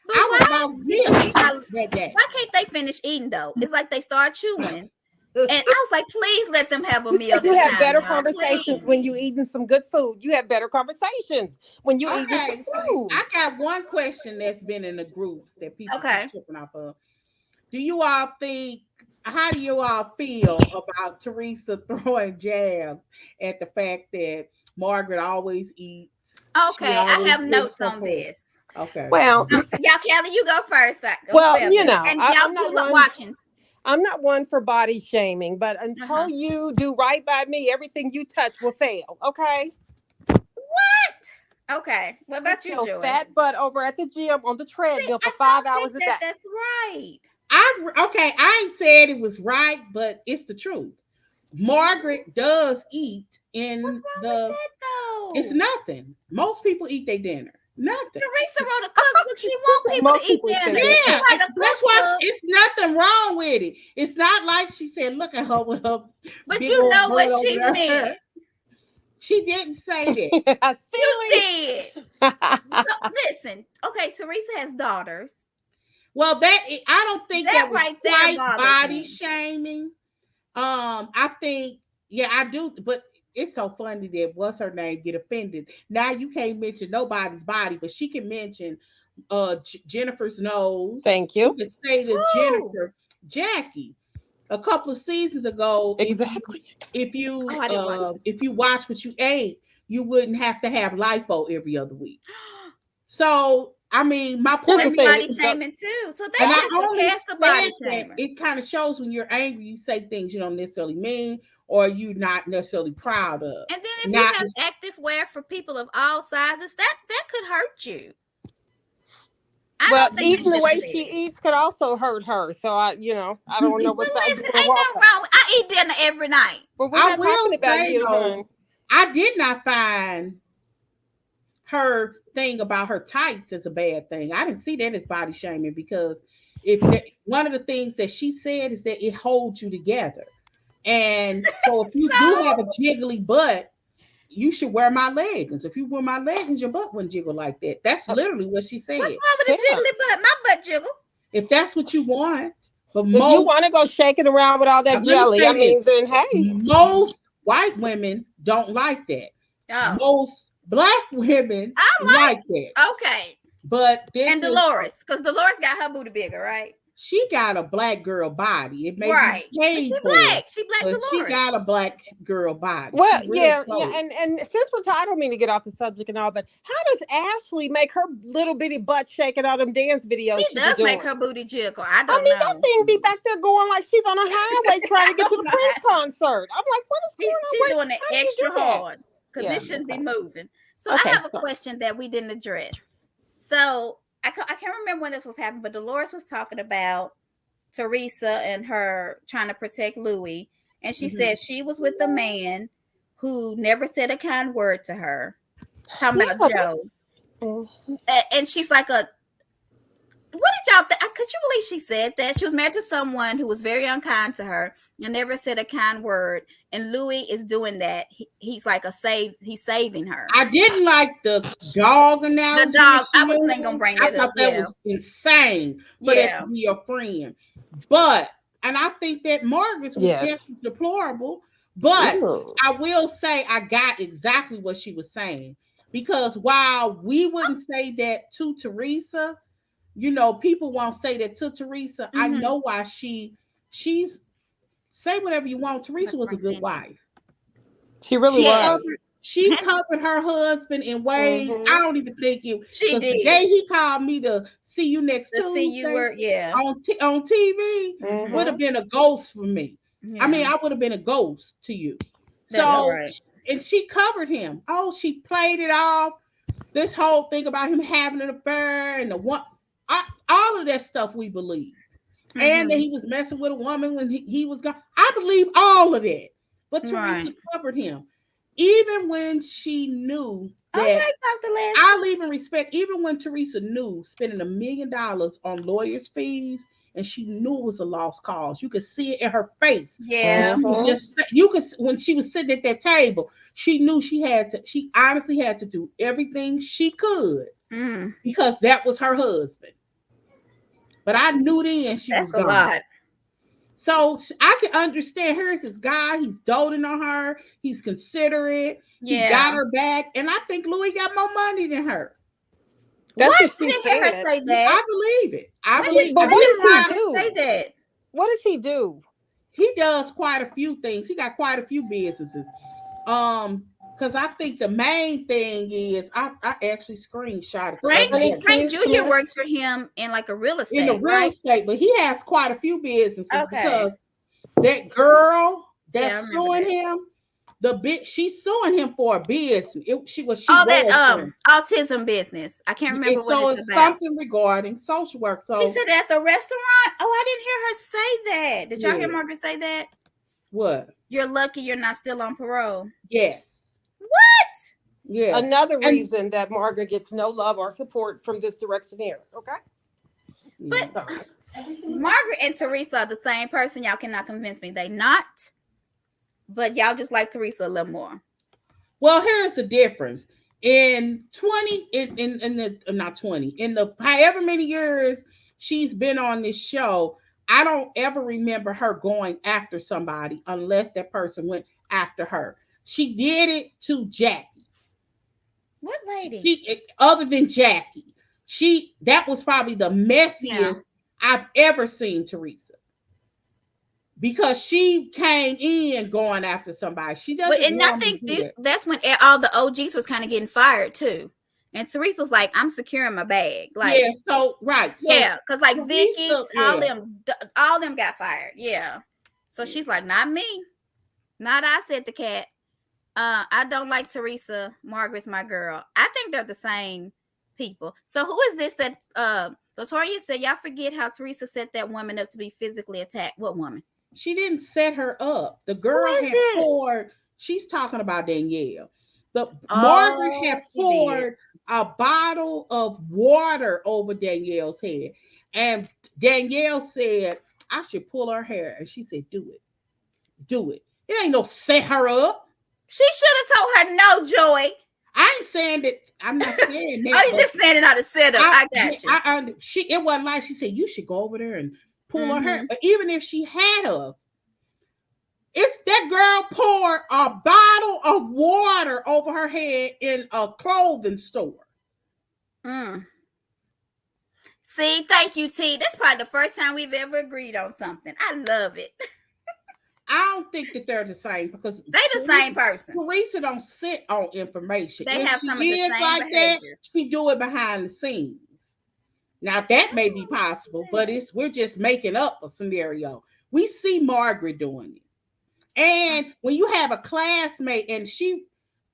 But I would why have lost did gifts Teresa? that day. Why can't they finish eating though? It's like they start chewing. And I was like, please let them have a meal You this have time, better y'all. conversations Please. when you eating some good food. You have better conversations when you eating some Okay, food. I got one question that's been in the groups that people Okay. keep tripping off of. Do you all think? How do you all feel about Teresa throwing jabs at the fact that Margaret always eats? She Okay. I always have gives notes her on food. this. Okay. Well, Y'all, Kelly, you go first. Go well, further. And y'all I'm too not one. watching. I'm not one for body shaming, but until you do right by me, everything you touch will fail. Okay. What? Okay. What about Get you, your Joy? fat butt over at the gym on the See, treadmill I for 5 don't hours think a that day. that's right. I ain't said it was right, but it's the truth. Margaret does eat What's in wrong with the. that though? It's nothing. Most people eat their dinner. Nothing. Teresa wrote a cookbook. She want Said people to most eat people eat their dinner. dinner. She Yeah, write a that's why cookbook. it's nothing wrong with it. It's not like she said, "Look at her with her But big you old know butt what over she there." meant. She didn't say that. You Silly. did. So, listen. Okay, Teresa has daughters. Well, I don't think That that was right there quite bothers body me. shaming. I think, yeah, I do, but it's so funny that what's her name get offended. Now you can't mention nobody's body, but she can mention Jennifer's nose. Thank You you. can say to Who? Jennifer, Jackie. A couple of seasons ago, Exactly. Oh, I didn't watch it. if you watch what you ate, you wouldn't have to have lipo every other week. So I mean, my Here's the point That's thing. is, body shaming too. So and that's I just a only cast of body said that shaming. it kind of shows when you're angry, you say things you don't necessarily mean or you're not necessarily proud of. And then if you Not have active wear for people of all sizes, that could hurt you. I Well, don't think you eating the should way admit she it. eats could also hurt her. So I don't know But what side listen, you're gonna ain't walk nothing on. wrong. I eat dinner every night. But we're I not talking will about say you, though, hon. I did not find her thing about her tights as a bad thing. I didn't see that as body shaming because one of the things that she said is that it holds you together. And so if you do have a So jiggly butt, you should wear my leggings. If you wear my leggings, your butt wouldn't jiggle like that. That's literally what she what's said. wrong with a Yeah. jiggly butt? My butt jiggle. If that's what you want, but If you want to go shaking around with all that let me jelly, say I this, mean, then hey. most white women don't like that. Oh, Most black women I like that. like. Okay. But this And is Dolores, because Dolores got her booty bigger, right? she got a black girl body. It may Right. be But she paid for, black. She black but she Dolores. got a black girl body. Well, She real yeah, close. and since I don't mean to get off the subject and all, but how does Ashley make her little bitty butt shaking all them dance videos She she does be make doing? her booty jiggle. I I don't mean, know. that thing be back there going like she's on a highway trying to get to the know Prince concert. I'm like, what is going on? She's doing it How do you extra do that? hard because Yeah, this shouldn't be okay. moving. So Okay, I have a sorry. question that we didn't address. So I can't remember when this was happening, but Dolores was talking about Teresa and her trying to protect Louis, and she said she was with a man who never said a kind word to her. Talking about Joe, and she's like a. What did y'all think? Could you believe she said that? She was married to someone who was very unkind to her and never said a kind word. And Louis is doing that. He's like he's saving her. I didn't like the dog analogy. The dog. I was gonna bring that up. I thought that was insane for that to be your friend. But, and I think that Margaret's was just as deplorable. But I will say I got exactly what she was saying. Because while we wouldn't say that to Teresa, you know, people won't say that to Teresa. I know why she's say whatever you want. Teresa was a good wife. She really was. She covered her husband in ways I don't even think it. She did. The day he called me to see you next Tuesday on TV would have been a ghost for me. I mean, I would have been a ghost to you. So, and she covered him. Oh, she played it off. This whole thing about him having an affair and the one. All of that stuff we believe. And that he was messing with a woman when he was gone. I believe all of that. But Teresa covered him. Even when she knew that, I'll even respect, even when Teresa knew spending $1 million on lawyers' fees, and she knew it was a lost cause. You could see it in her face. Yeah. She was just, you could, when she was sitting at that table, she knew she honestly had to do everything she could because that was her husband. But I knew then she was gone. That's a lot. So I can understand. Here's this guy. He's doting on her. He's considerate. He got her back. And I think Louis got more money than her. That's what? I didn't hear her say that. I believe it. I believe. But what does he do? Say that. What does he do? He does quite a few things. He got quite a few businesses. Because I think the main thing is I actually screenshot it. Frank Jr. works for him in like a real estate. In the real estate, but he has quite a few businesses because that girl that's suing him, she's suing him for a business. Autism business. I can't remember what it's about. Something regarding social work. So he said at the restaurant. Oh, I didn't hear her say that. Did y'all hear Margaret say that? What? You're lucky you're not still on parole. Yes. What? Yeah. Another reason that Margaret gets no love or support from this direction here. Okay. But Margaret and Teresa are the same person. Y'all cannot convince me they not. But y'all just like Teresa a little more. Well, here's the difference. In the however many years she's been on this show, I don't ever remember her going after somebody unless that person went after her. She did it to Jackie. What lady? Other than Jackie, that was probably the messiest I've ever seen Teresa. Because she came in going after somebody. She doesn't. And I think that's when all the OGs was kind of getting fired too. And Teresa was like, "I'm securing my bag." Like, So because like Vicky, all them got fired. Yeah. So she's like, "Not me, not I," said the cat. I don't like Teresa. Margaret's my girl. I think they're the same people. So who is this that Latoya said? Y'all forget how Teresa set that woman up to be physically attacked. What woman? She didn't set her up. The girl had poured. She's talking about Danielle. Margaret had poured a bottle of water over Danielle's head, and Danielle said, "I should pull her hair," and she said, "Do it, do it." It ain't no set her up. She should have told her no, Joy. I ain't saying that. I'm not saying that. Oh, you just saying it out of setup. I got you. It wasn't like she said you should go over there and pull her hair. But even if she had her, it's that girl poured a bottle of water over her head in a clothing store. See, thank you, T. That's probably the first time we've ever agreed on something. I love it. I don't think that they're the same because they the same person. Teresa don't sit on information. They have some of the same behaviors. She do it behind the scenes. Now that may be possible, but we're just making up a scenario. We see Margaret doing it, and when you have a classmate, and she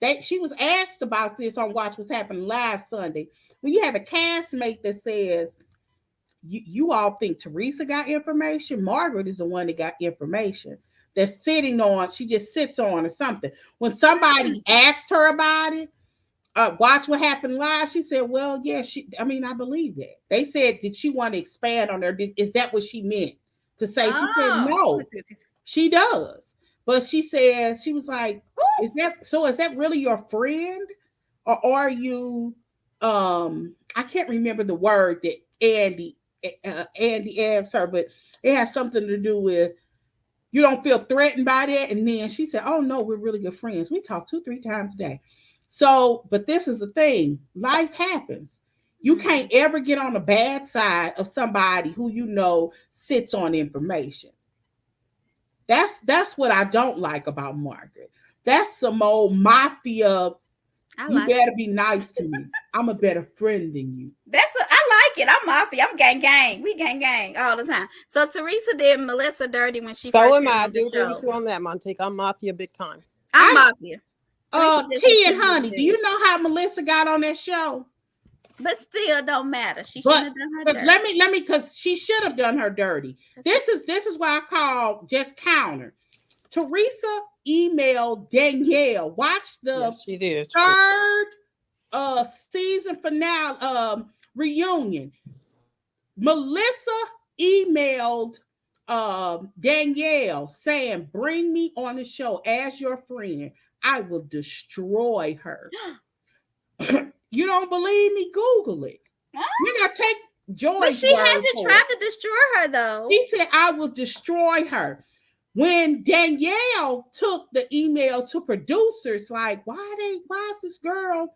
was asked about this on Watch What's Happening last Sunday. when you have a castmate that says, you all think Teresa got information, Margaret is the one that got information that's sitting on, she just sits on or something. When somebody asked her about it, watch what happened live, she said, well, yeah, I believe that. They said, did she want to expand on her? Is that what she meant to say? She said, no, she does. But she says, she was like, is that really your friend? Or are you, I can't remember the word that Andy asked her, but it has something to do with, you don't feel threatened by that. And then she said, oh no, we're really good friends. We talk 2-3 times a day. So, but this is the thing, life happens. You can't ever get on the bad side of somebody who sits on information. That's what I don't like about Margaret. That's some old mafia. You better be nice to me. I'm a better friend than you. I like it. I'm mafia. I'm gang. We gang all the time. So Teresa did Melissa dirty when she first came on the show. I do agree with you on that, Montique. I'm mafia big time. I'm mafia. T and Honey, do you know how Melissa got on that show? But still don't matter. She should have done her dirty. Let me, because she should have done her dirty. This is why I call just counter. Teresa emailed Danielle. Watch the third season finale reunion. Melissa emailed Danielle saying, bring me on the show as your friend. I will destroy her. You don't believe me? Google it. You gotta take Joy's But she hasn't tried to destroy her though. She said, I will destroy her. When Danielle took the email to producers, like, why is this girl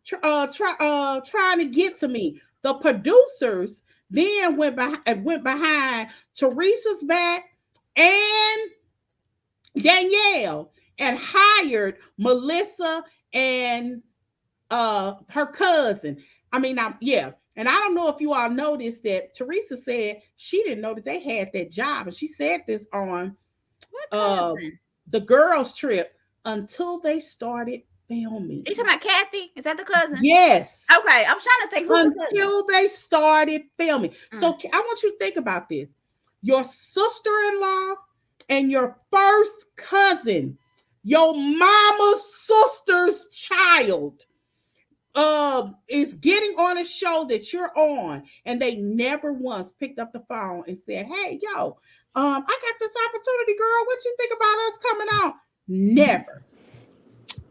trying to get to me? The producers then went behind Teresa's back and Danielle and hired Melissa and her cousin. And I don't know if you all noticed that Teresa said she didn't know that they had that job, and she said this on the girls' trip until they started filming. You talking about Kathy? Is that the cousin? Yes. Okay, I'm trying to think who's until they started filming. So I want you to think about this: your sister-in-law and your first cousin, your mama's sister's child, is getting on a show that you're on, and they never once picked up the phone and said, hey, yo, I got this opportunity, girl. What you think about us coming out? Never.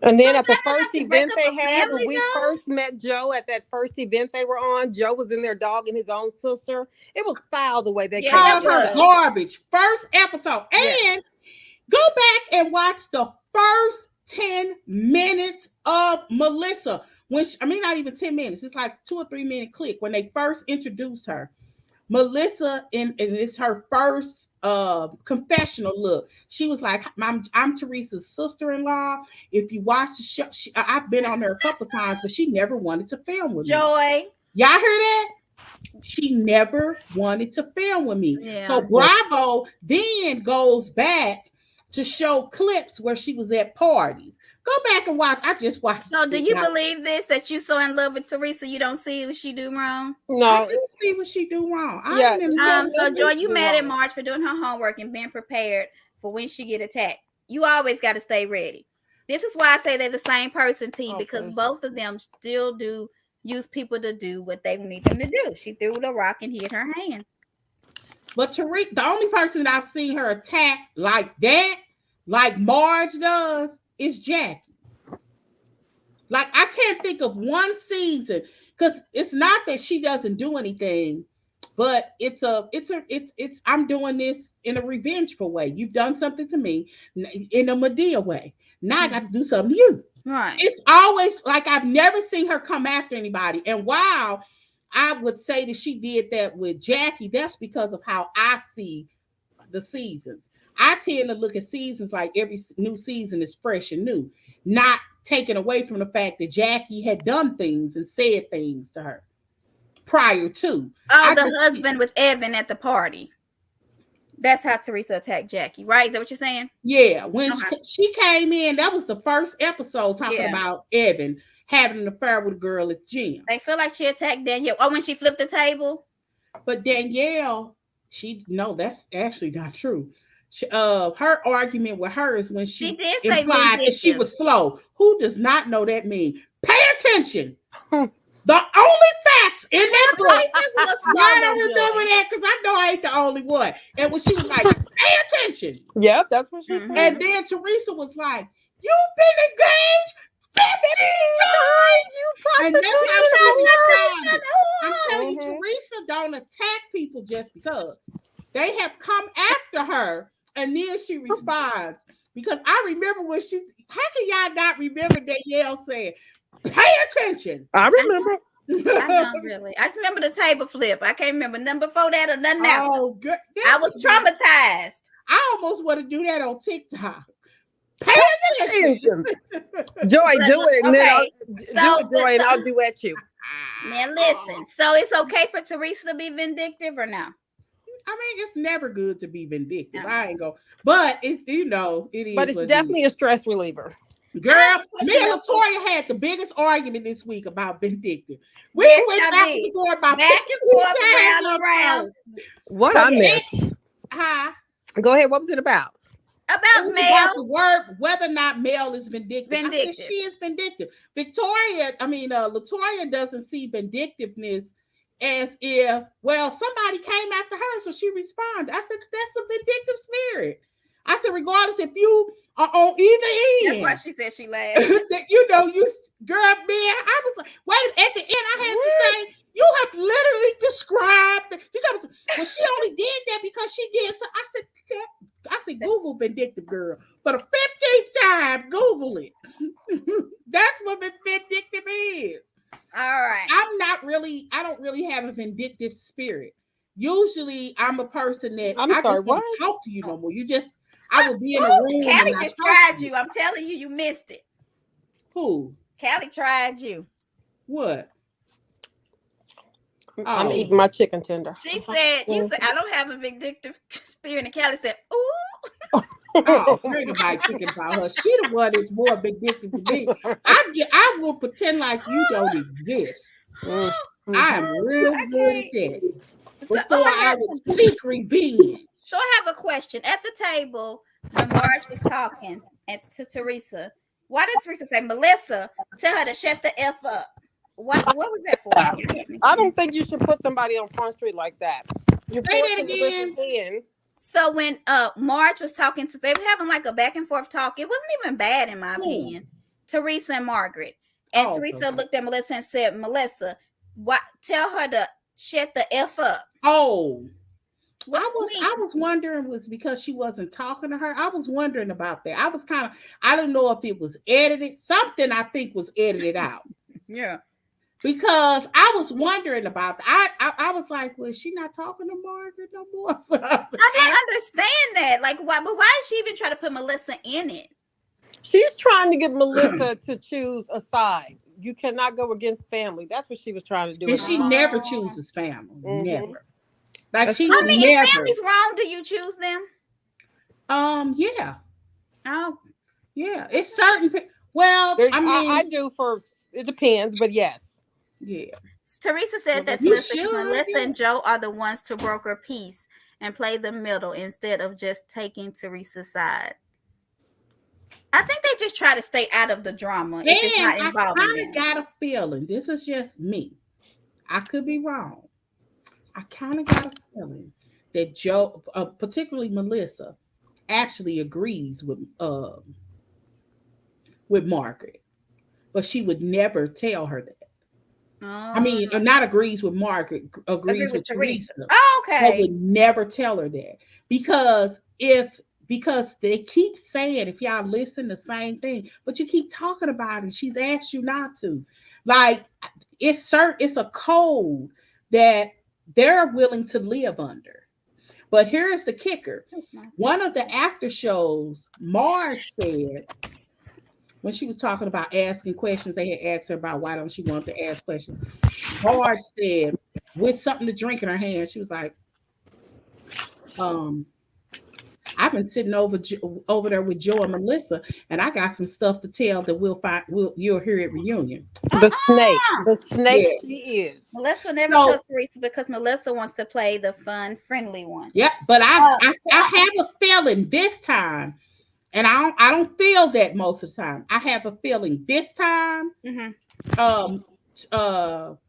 And then at the first event they had, when we first met Joe at that first event they were on, Joe was in there dogging his own sister. It was foul the way they called her garbage. First episode. And go back and watch the first 10 minutes of Melissa. Not even 10 minutes. It's like 2 or 3 minute clip when they first introduced her. Melissa, and it's her first confessional look. She was like, I'm Teresa's sister-in-law. If you watch the show, I've been on there a couple of times, but she never wanted to film with me. Joy. Y'all heard that? She never wanted to film with me. Yeah. So Bravo then goes back to show clips where she was at parties. Go back and watch. I just watched. So do you believe this, that you so in love with Teresa you don't see what she do wrong? No, I didn't see what she do wrong. So Joy, you mad at Marge for doing her homework and being prepared for when she get attacked. You always got to stay ready. This is why I say they're the same person, T, because both of them still do use people to do what they need them to do. She threw the rock and hit her hand. But Teresa, the only person that I've seen her attack like that, like Marge does, is Jackie. Like, I can't think of one season, because it's not that she doesn't do anything, but it's I'm doing this in a revengeful way. You've done something to me in a Medea way. Now I got to do something to you. Right. It's always like I've never seen her come after anybody. And while I would say that she did that with Jackie, that's because of how I see the seasons. I tend to look at seasons like every new season is fresh and new, not taken away from the fact that Jackie had done things and said things to her prior to. Oh, the husband with Evan at the party. That's how Teresa attacked Jackie, right? Is that what you're saying? Yeah, when Okay. she came in, that was the first episode talking Yeah. about Evan having an affair with a girl at the gym. They feel like she attacked Danielle. Oh, when she flipped the table? But Danielle, that's actually not true. Her argument with her is when She she did say implied that she vindictive. was slow. Who does not know that mean? Pay attention. The only facts in that book. Teresa's was I slow, don't though, remember Joy. that because I know I ain't the only one. And when she was like, pay attention. Yep, that's what she Mhm. said. And then Teresa was like, you've been engaged 15 times. You And that's how prostituted she responded. I'm telling you, Mhm. Teresa don't attack people just because. They have come after her, and then she responds. Because I remember when how can y'all not remember Danielle saying, pay attention? I remember. I don't really. I just remember the table flip. I can't remember nothing before that or nothing after. Oh, good. I was traumatized. I almost want to do that on TikTok. Pay attention. Joy, do it. And then Okay, do it, Joy, and I'll duet you. Now listen. So it's okay for Teresa to be vindictive or no? I mean, it's never good to be vindictive. No. I ain't go, but it's it is. But it's definitely a stress reliever. Girl, me and Latoya had the biggest argument this week about vindictive. We Yes, went y'all back did. and forth about Back and forth, round and round. What But I missed. Huh? Go ahead. What was it about? It About was about Mel. the word whether or not Mel is vindictive. I Vindictive. said she is vindictive. Latoya doesn't see vindictiveness as if, well, somebody came after her, so she responded. I said, that's a vindictive spirit. I said, regardless if you are on either end. That's why she said she laughed. that you girl, man, I was like, wait, at the end, I had to say, you have literally described well, she only did that because she did so. I said, Google vindictive girl. For the 15th time, Google it. That's what vindictive is. All right. I don't really have a vindictive spirit. Usually I'm a person that I'm sorry, just don't what? talk to you no more. I will be in a room. Callie and just I talk tried to you. I'm telling you, you missed it. Who? Callie tried you. What? I'm Oh. eating my chicken tender. She said, you said, I don't have a vindictive spirit. And Callie said, ooh. Oh, ain't nobody thinking about her. She the one that's more vindictive than me. I will pretend like you don't exist. I am real good at that. Before I would seek revenge. So I have a question. At the table, when Marge was talking to Teresa, why did Teresa say, Melissa, tell her to shut the F up? What was that for? I don't think you should put somebody on Front Street like that. You're Say that forcing again. Melissa's hand. So when Marge was talking to, they were having like a back and forth talk. It wasn't even bad in my opinion. Teresa and Margaret. And Teresa looked at Melissa and said, Melissa, tell her to shut the F up. Oh. I was wondering was because she wasn't talking to her. I was wondering about that. I don't know if it was edited. Something I think was edited out. Yeah. Because I was wondering about that. I was like, well, is she not talking to Margaret no more? So I didn't understand that. Like, why? But why did she even try to put Melissa in it? She's trying to get Melissa to choose a side. You cannot go against family. That's what she was trying to do. And she never chooses family. Mhm. Never. Like If family's wrong, do you choose them? Yeah. Oh. Yeah. It's certain. Well, I do it depends, but yes. Yeah. Teresa said that Melissa and Joe are the ones to broker peace and play the middle instead of just taking Teresa's side. I think they just try to stay out of the drama if it's not involving them. I got a feeling, this is just me. I could be wrong. I kind of got a feeling that Joe, particularly Melissa, actually agrees with Margaret, but she would never tell her that. I mean, not agrees with Margaret, agrees with Teresa. Oh, okay. But would never tell her that because they keep saying, if y'all listen, the same thing, but you keep talking about it. She's asked you not to. Like it's a code that they're willing to live under. But here's the kicker. One of the after shows, Marge said, when she was talking about asking questions, they had asked her about why don't she want to ask questions. Marge said, with something to drink in her hand, she was like, I've been sitting over there with Joe and Melissa, and I got some stuff to tell that you'll hear at reunion. The snake. The snake Yeah. she is. Melissa never So- tells Teresa because Melissa wants to play the fun, friendly one. Yep, but I have a feeling this time, and I don't feel that most of the time. I have a feeling this time,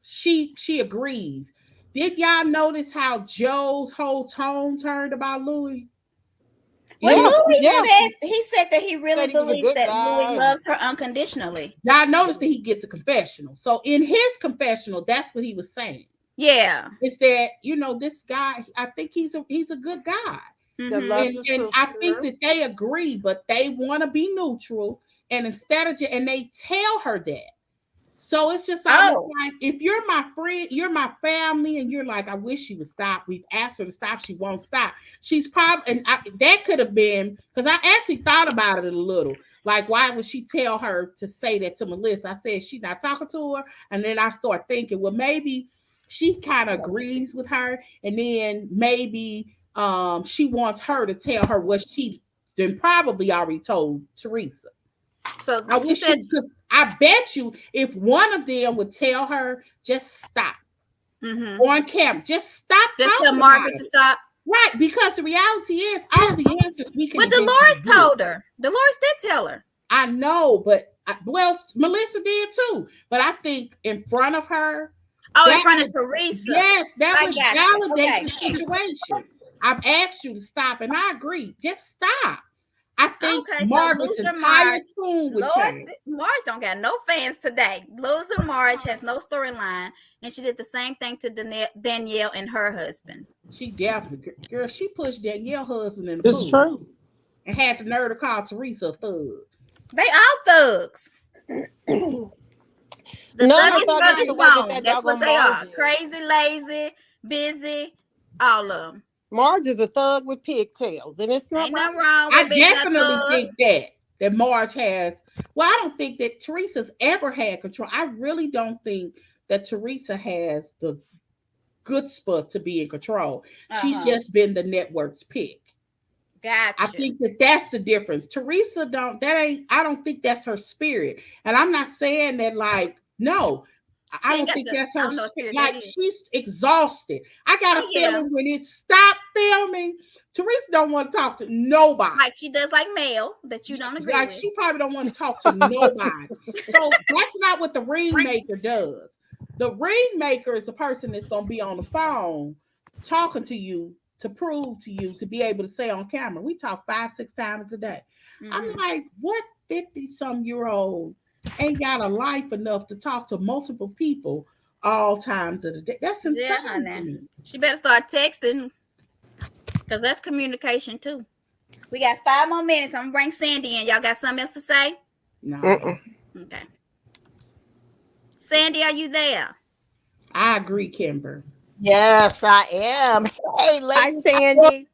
she agrees. Did y'all notice how Joe's whole tone turned about Louis? Well, Yeah. Louis he said that he really Said he was a believes good that guy. Louis loves her unconditionally. Y'all noticed that he gets a confessional. So in his confessional, that's what he was saying. Yeah. Is that, this guy, I think he's a good guy. That loves her And I sister. think that they agree, but they want to be neutral. And and they tell her that. So it's just almost like, if you're my friend, you're my family, and you're like, I wish she would stop. We've asked her to stop. She won't stop. She's probably, and that could have been, because I actually thought about it a little. Like, why would she tell her to say that to Melissa? I said, she's not talking to her. And then I start thinking, well, maybe she kind of agrees with her. And then maybe she wants her to tell her what she then probably already told Teresa. So because I bet you if one of them would tell her, just stop on camera, just stop. Just tell Margaret to stop. Right, because the reality is all the answers we can. But Dolores told her. Dolores did tell her. I know, but Melissa did too. But I think in front of her. In front of Teresa. Yes, that would validate the Okay. situation. I've asked you to stop, and I agree. Just stop. I think Okay, so Margaret's Loser entire Marge- tune would Lord, change. Marge don't got no fans today. Loser Marge has no storyline, and she did the same thing to Danielle and her husband. She definitely, girl, she pushed Danielle's husband in the It's pool true. and had the nerve to call Teresa a thug. They all thugs. The No, thuggiest thug brothers is the way that wrong. That's what doggone they are. Marge is. Crazy, lazy, busy, all of them. Marge is a thug with pigtails, and it's not Ain't right. nothing wrong I with being a definitely thug. think that Marge has. Well, I don't think that Teresa's ever had control. I really don't think that Teresa has the good spot to be in control. She's just been the network's pick. Gotcha. I think that's the difference. Teresa I don't think that's her spirit. And I'm not saying that no. I don't think that's her spirit. Like, she's exhausted. I got a feeling when it stopped filming, Teresa don't want to talk to nobody. Like she does like Mel, that you don't agree with. She probably don't want to talk to nobody. So that's not what the ringmaker does. The ringmaker is a person that's going to be on the phone talking to you to prove to you to be able to say on camera. We talk 5-6 times a day. I'm like, what 50-some-year-old ain't got a life enough to talk to multiple people all times of the day? That's insane to me. She better start texting, because that's communication too. We got 5 more minutes. I'm gonna bring Sandy in. Y'all got something else to say? No. Okay. Sandy, are you there? I agree, Kimber. Yes, I am. Hey, Hi, ladies. Sandy.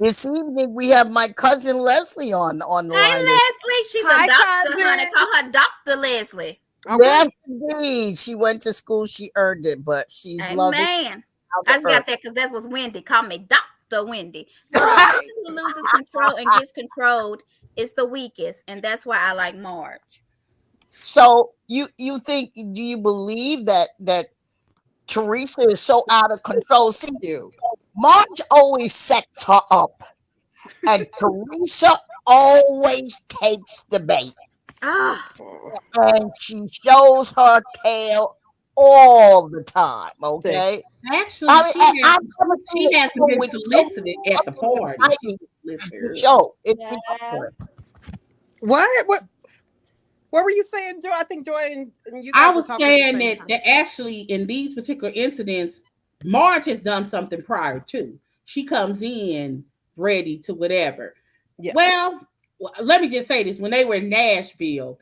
This evening we have my cousin Leslie on the Hey, line. Leslie. She's Hi, a doctor, cousin. honey. Call her Dr. Leslie. Yes, indeed. She went to school. She earned it, but she's loving. Man, I just got that because that was Wendy. Call me Dr. Wendy. So the person who loses control and gets controlled is the weakest, and that's why I like Marge. So do you believe that Teresa is so out of control? See, Marge always sets her up, and Teresa always takes the bait. And she shows her tail all the time. Okay. Actually, she hasn't been solicited at the party. Show it. What were you saying, Joy? I think Joy and you. I was saying that actually in these particular incidents, Marge has done something prior to. She comes in ready to whatever. Yeah. Well, let me just say this: when they were in Nashville,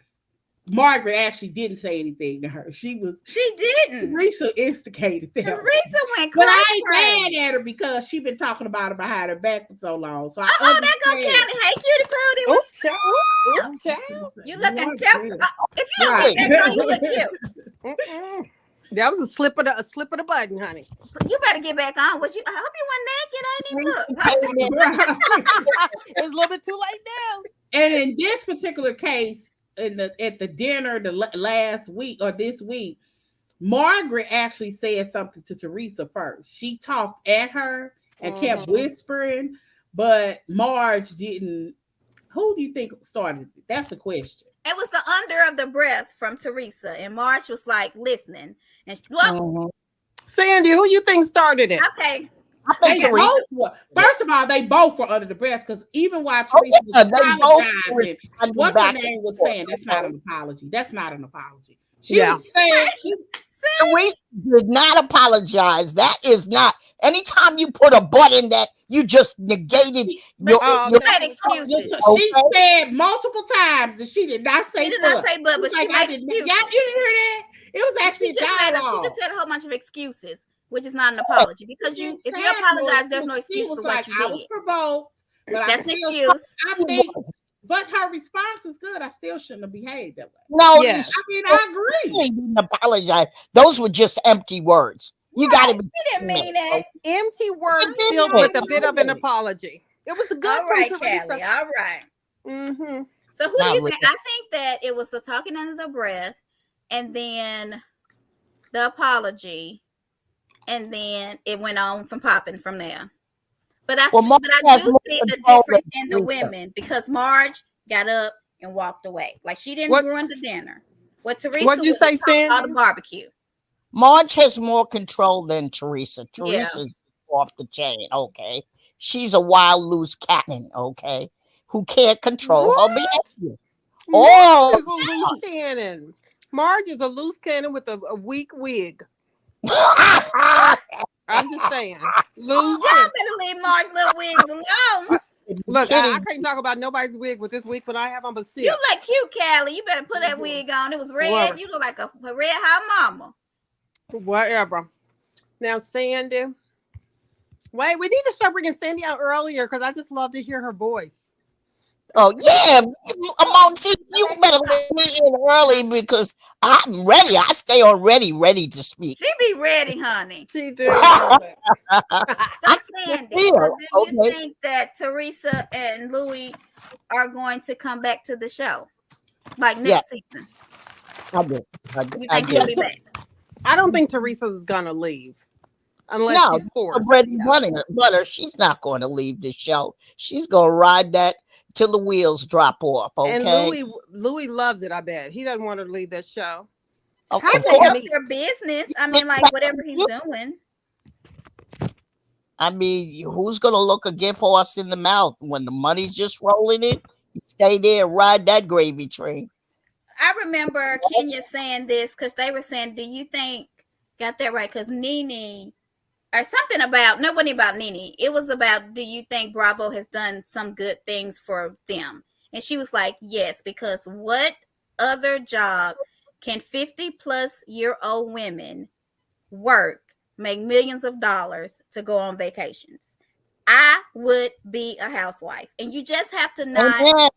Margaret actually didn't say anything to her. She didn't. Teresa instigated them. Teresa went crazy. But I ain't mad at her because she's been talking about it behind her back for so long. So there go Kelly. Hey, cutie pootie. Child. You looking cute. If you don't get that wrong, you look cute. That was a slip of the button, honey. You better get back on. I hope you weren't naked. I ain't even look. It's a little bit too late now. And in this particular case, at the dinner last week or this week, Margaret actually said something to Teresa first. She talked at her and kept whispering, but Marge didn't. Who do you think started it? That's a question. It was the under of the breath from Teresa, and Marge was like listening. And Sandy, who you think started it? Okay. I think Teresa. First of all, they both were under the breath because even while Teresa was apologizing, what's her name was saying that's not an apology. That's not an apology. She was saying Teresa did not apologize. That is not. Anytime you put a butt in that, you just negated your excuses. She said multiple times that she did not say. She did not say but she made excuses. You didn't hear that? It was actually she just said a whole bunch of excuses, which is not an apology because if you apologize, there's no excuse for what you did. I was provoked, but that's an excuse. I think. But her response was good. I still shouldn't have behaved that way. No, yes. I agree. She didn't apologize. Those were just empty words. You got to be. She didn't mean that. Empty words filled with a bit of an apology. It was a good. All right, Callie. All right. Mm-hmm. So who do you think? I think that it was the talking under the breath, and then the apology, and then it went on from popping from there. But I do see the difference in the women because Marge got up and walked away. Like she didn't ruin the dinner. What Teresa What'd you say, Sandy? All the barbecue. Marge has more control than Teresa. Teresa's off the chain, okay? She's a wild, loose cannon, okay? Who can't control her behavior. Marge is a loose cannon. Marge is a loose cannon with a weak wig. I'm just saying. Y'all better leave Marge's little wigs alone. Look, I can't talk about nobody's wig with this wig, but I have on. But still, you look cute, Callie. You better put that wig on. It was red. Whatever. You look like a red hot mama. Whatever. Now, Sandy. Wait, we need to start bringing Sandy out earlier because I just love to hear her voice. Oh yeah, Monty, you better let me in early because I'm ready. I stay already ready to speak. She be ready, honey. She do. So Sandy, do you think that Teresa and Louis are going to come back to the show, like next season? I do. You think she'll be back? I don't think Teresa's gonna leave. Unless she's forced. Bread and butter. She's not going to leave the show. She's going to ride that till the wheels drop off. Okay. And Louis loves it. I bet he doesn't want to leave that show. How help their business? I mean, like whatever he's doing. I mean, who's going to look a gift horse in the mouth when the money's just rolling in? You stay there and ride that gravy train. I remember Kenya saying this because they were saying, "Do you think got that right?" Because Nene. Or something about, no, it wasn't about Nene. It was about, do you think Bravo has done some good things for them? And she was like, yes, because what other job can 50-plus-year-old women work, make millions of dollars to go on vacations? I would be a housewife. And you just have to not,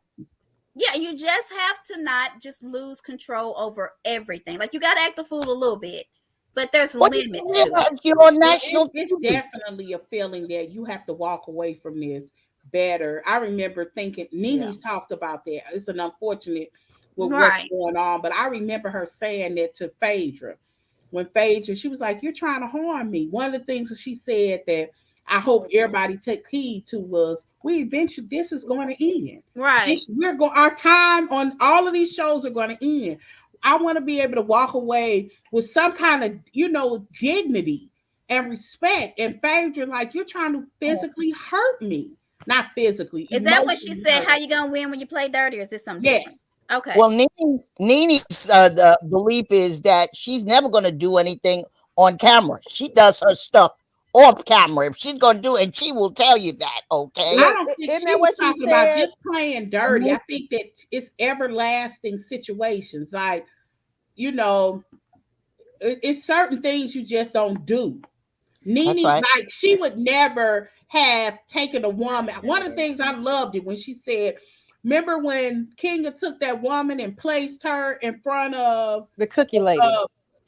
you just have to not just lose control over everything. Like you got to act the fool a little bit. But there's limits to it. It's definitely a feeling that you have to walk away from this better. I remember thinking, Nene's talked about that. It's an unfortunate with what's going on, but I remember her saying that to Phaedra. When Phaedra, she was like, "You're trying to harm me." One of the things that she said that I hope everybody take heed to was, we eventually, this is going to end. Right. Our time on all of these shows are going to end. I want to be able to walk away with some kind of, dignity and respect. And Phaedra, like, you're trying to physically hurt me. Not physically. Is that what she said? How you going to win when you play dirty? Or is this something different? Okay. Well, Nene's the belief is that she's never going to do anything on camera. She does her stuff off camera. If she's going to do it, and she will tell you that, okay? I don't think isn't that what talking about just playing dirty. I think that it's everlasting situations. Like, it's certain things you just don't do. Nene, like, she would never have taken a woman. One of the things I loved it when she said, remember when Kenya took that woman and placed her in front of the cookie lady?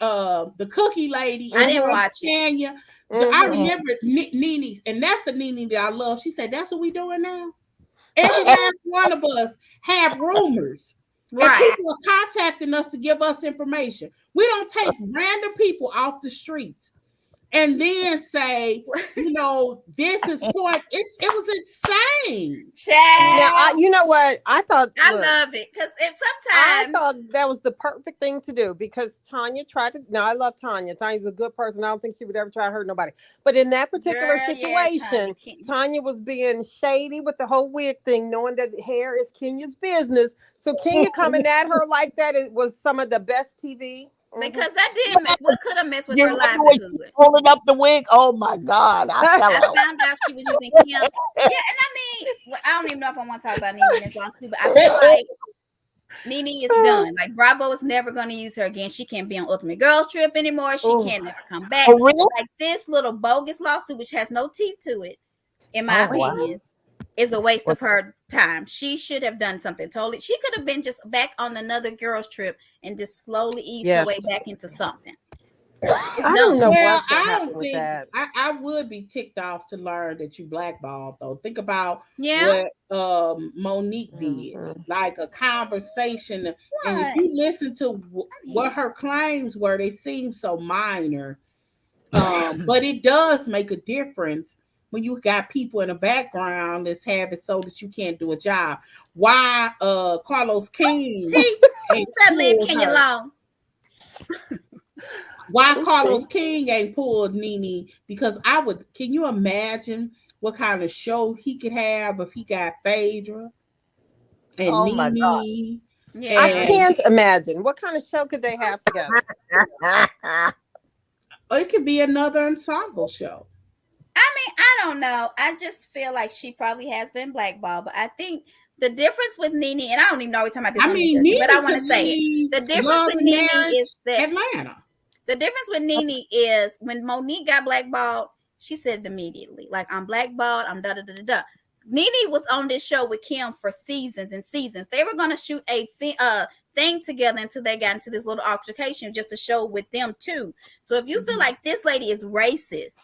the cookie lady. I didn't watch it. Tanya. I remember Nene, and that's the Nene that I love. She said, "That's what we doing now." Every last one of us have rumors. And Right. people are contacting us to give us information. We don't take random people off the streets and then say, this is point. It was insane. Child. Now, you know what? I thought. I look, love it because if I sometimes thought that was the perfect thing to do because Tanya tried to. No, I love Tanya. Tanya's a good person. I don't think she would ever try to hurt nobody. But in that particular Girl, yeah, situation, Tanya was being shady with the whole wig thing, knowing that hair is Kenya's business. So Kenya coming at her like that, it was some of the best TV. because that did what could have messed with You her life. remember when she pulling up the wig? Oh my God, I I fell out. found out she was using Kim. Yeah, and I mean, I don't even know if I want to talk about Nene in this lawsuit, but I feel like Nene is done. Like Bravo is never going to use her again. She can't be on Ultimate Girls Trip anymore. She can't never come back. For real? Like this little bogus lawsuit, which has no teeth to it, in my opinion, is a waste of her time. She should have done something totally. She could have been just back on another girls trip and just slowly eased her way back into something. I don't know what's I going to happen don't with think that. I would be ticked off to learn that you blackballed though. Think about Yeah. what Monique did, like a conversation. And if you listen to what her claims were, they seem so minor. But it does make a difference when you got people in the background that's have it so that you can't do a job. Why Carlos King ain't pulled her? Why Carlos King ain't pulled Nene? Because can you imagine what kind of show he could have if he got Phaedra and Oh my God. Nene? Yeah. I can't imagine. What kind of show could they have together? Or it could be another ensemble show. I mean, I don't know. I just feel like she probably has been blackballed, but I think the difference with Nene, and I don't even know we're talking about this, Nene, but I want to say it. The difference with Nene is that Atlanta. The difference with Nene is when Monique got blackballed, she said it immediately, like, I'm blackballed, I'm da da da da da. Nene was on this show with Kim for seasons and seasons. They were going to shoot a thing together until they got into this little altercation just to show with them too. So if you feel like this lady is racist,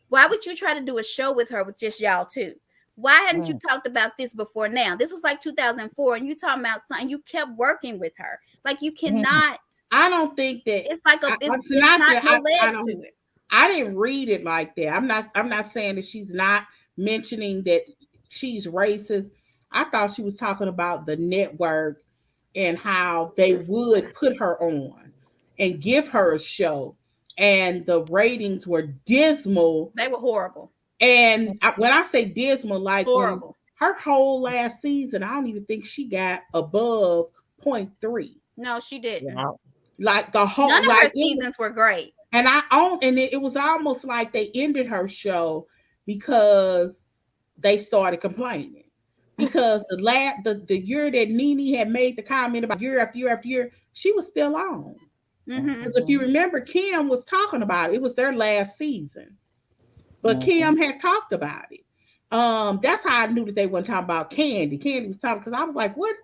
why would you try to do a show with her with just y'all two? Why hadn't you talked about this before now? This was like 2004 and you talking about something, you kept working with her. Like you cannot. I don't think that it's like it's not no legs to it. I didn't read it like that. I'm not saying that she's not mentioning that she's racist. I thought she was talking about the network and how they would put her on and give her a show. And the ratings were dismal. They were horrible. And when I say dismal, like horrible. Her whole last season, I don't even think she got above 0.3. No, she didn't. Wow. Like the whole none of her seasons were great. And it was almost like they ended her show because they started complaining. Because the year that Nene had made the comment about year after year after year, she was still on. Because if you remember, Kim was talking about it. It was their last season. But Kim had talked about it. That's how I knew that they weren't talking about Candy. Candy was talking because I was like, what?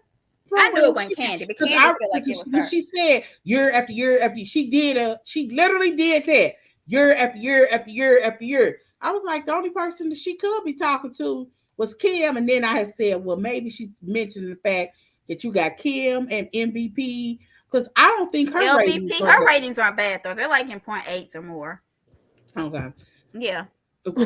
I knew it wasn't Candy, but Candy felt like it was her. She said year after year after year. She literally did that year after year after year after year. I was like, the only person that she could be talking to was Kim. And then I had said, well, maybe she's mentioning the fact that you got Kim and MVP. Because I don't think her ratings aren't bad though. They're like in 0.8 or more. Okay. Yeah.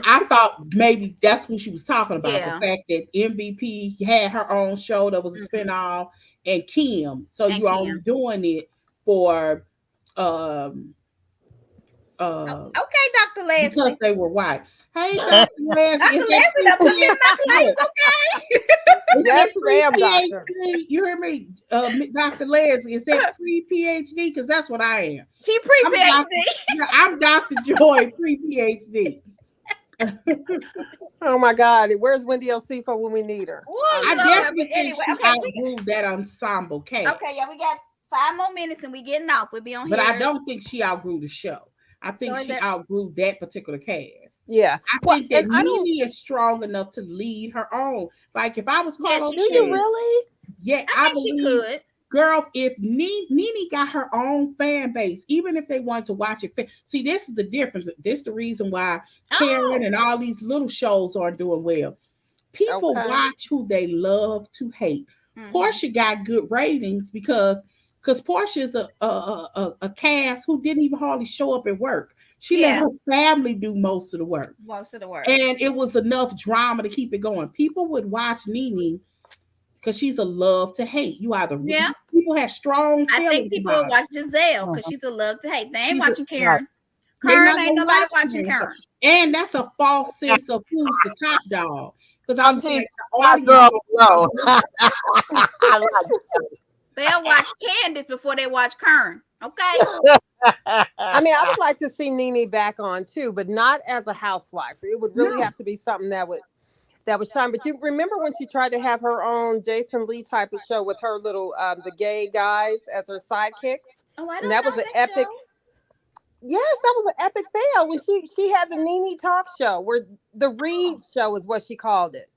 I thought maybe that's what she was talking about. Yeah. The fact that MVP had her own show that was a spinoff, and Kim. So you only doing it for okay, Dr. Leslie. Because they were white. Hey, Dr. Leslie. Dr. Leslie, don't put me in my place, okay? Yes, ma'am, doctor. You hear me, Dr. Leslie? Is that pre-PhD? Because that's what I am. She pre-PhD. I'm Dr. Joy, pre-PhD. Oh my God! Where's Wendy LC for when we need her? I definitely think she outgrew that ensemble cast. Okay, yeah, we got 5 more minutes and we getting off. We'll be on but here. I don't think she outgrew the show. I think she outgrew that particular cast. Yeah, I think that Nene is strong enough to lead her own. Like if I was Carlos, do you really? Yeah, I think she could. girl, if Nene got her own fan base, even if they wanted to watch it, see, this is the difference. This is the reason why Karen and all these little shows are doing well. People watch who they love to hate. Portia got good ratings because Portia is a cast who didn't even hardly show up at work. She let her family do most of the work. And it was enough drama to keep it going. People would watch Nene because she's a love to hate. You either people have strong feelings. I think people about watch Giselle because she's a love to hate. They ain't watching Karen. They're Karen not ain't gonna nobody watch watching Karen. Karen. And that's a false sense of who's the top dog. Because I'm saying girl alone. I like They'll watch Candace before they watch Karen. Okay. I mean, I would like to see Nene back on too, but not as a housewife. It would really have to be something that would shine. But you remember when she tried to have her own Jason Lee type of show with her little the gay guys as her sidekicks? Oh, I don't and that know was an that epic. show. Yes, that was an epic fail when she had the Nene talk show, where the Reed show is what she called it,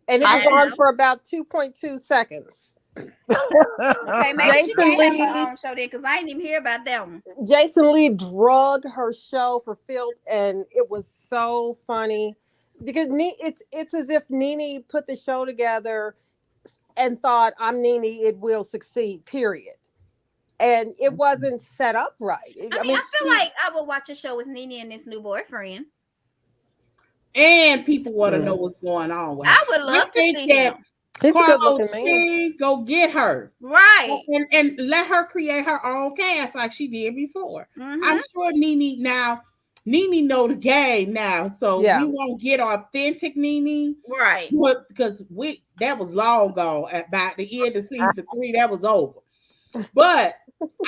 and it was on for about 2.2 seconds. Okay, maybe she can't have her own show then, because I didn't even hear about that one. Jason Lee drug her show for filth, and it was so funny because it's as if Nene put the show together and thought, "I'm Nene, it will succeed." Period. And it wasn't set up right. I mean, I feel like I would watch a show with Nene and this new boyfriend. And people want to know what's going on with her. I would love to see him. He's a good Carlos looking man. go get her. Right. And let her create her own cast like she did before. I'm sure Nene know the game now. So we won't get authentic Nene. Right. Because that was long gone. By the end of season 3, that was over. But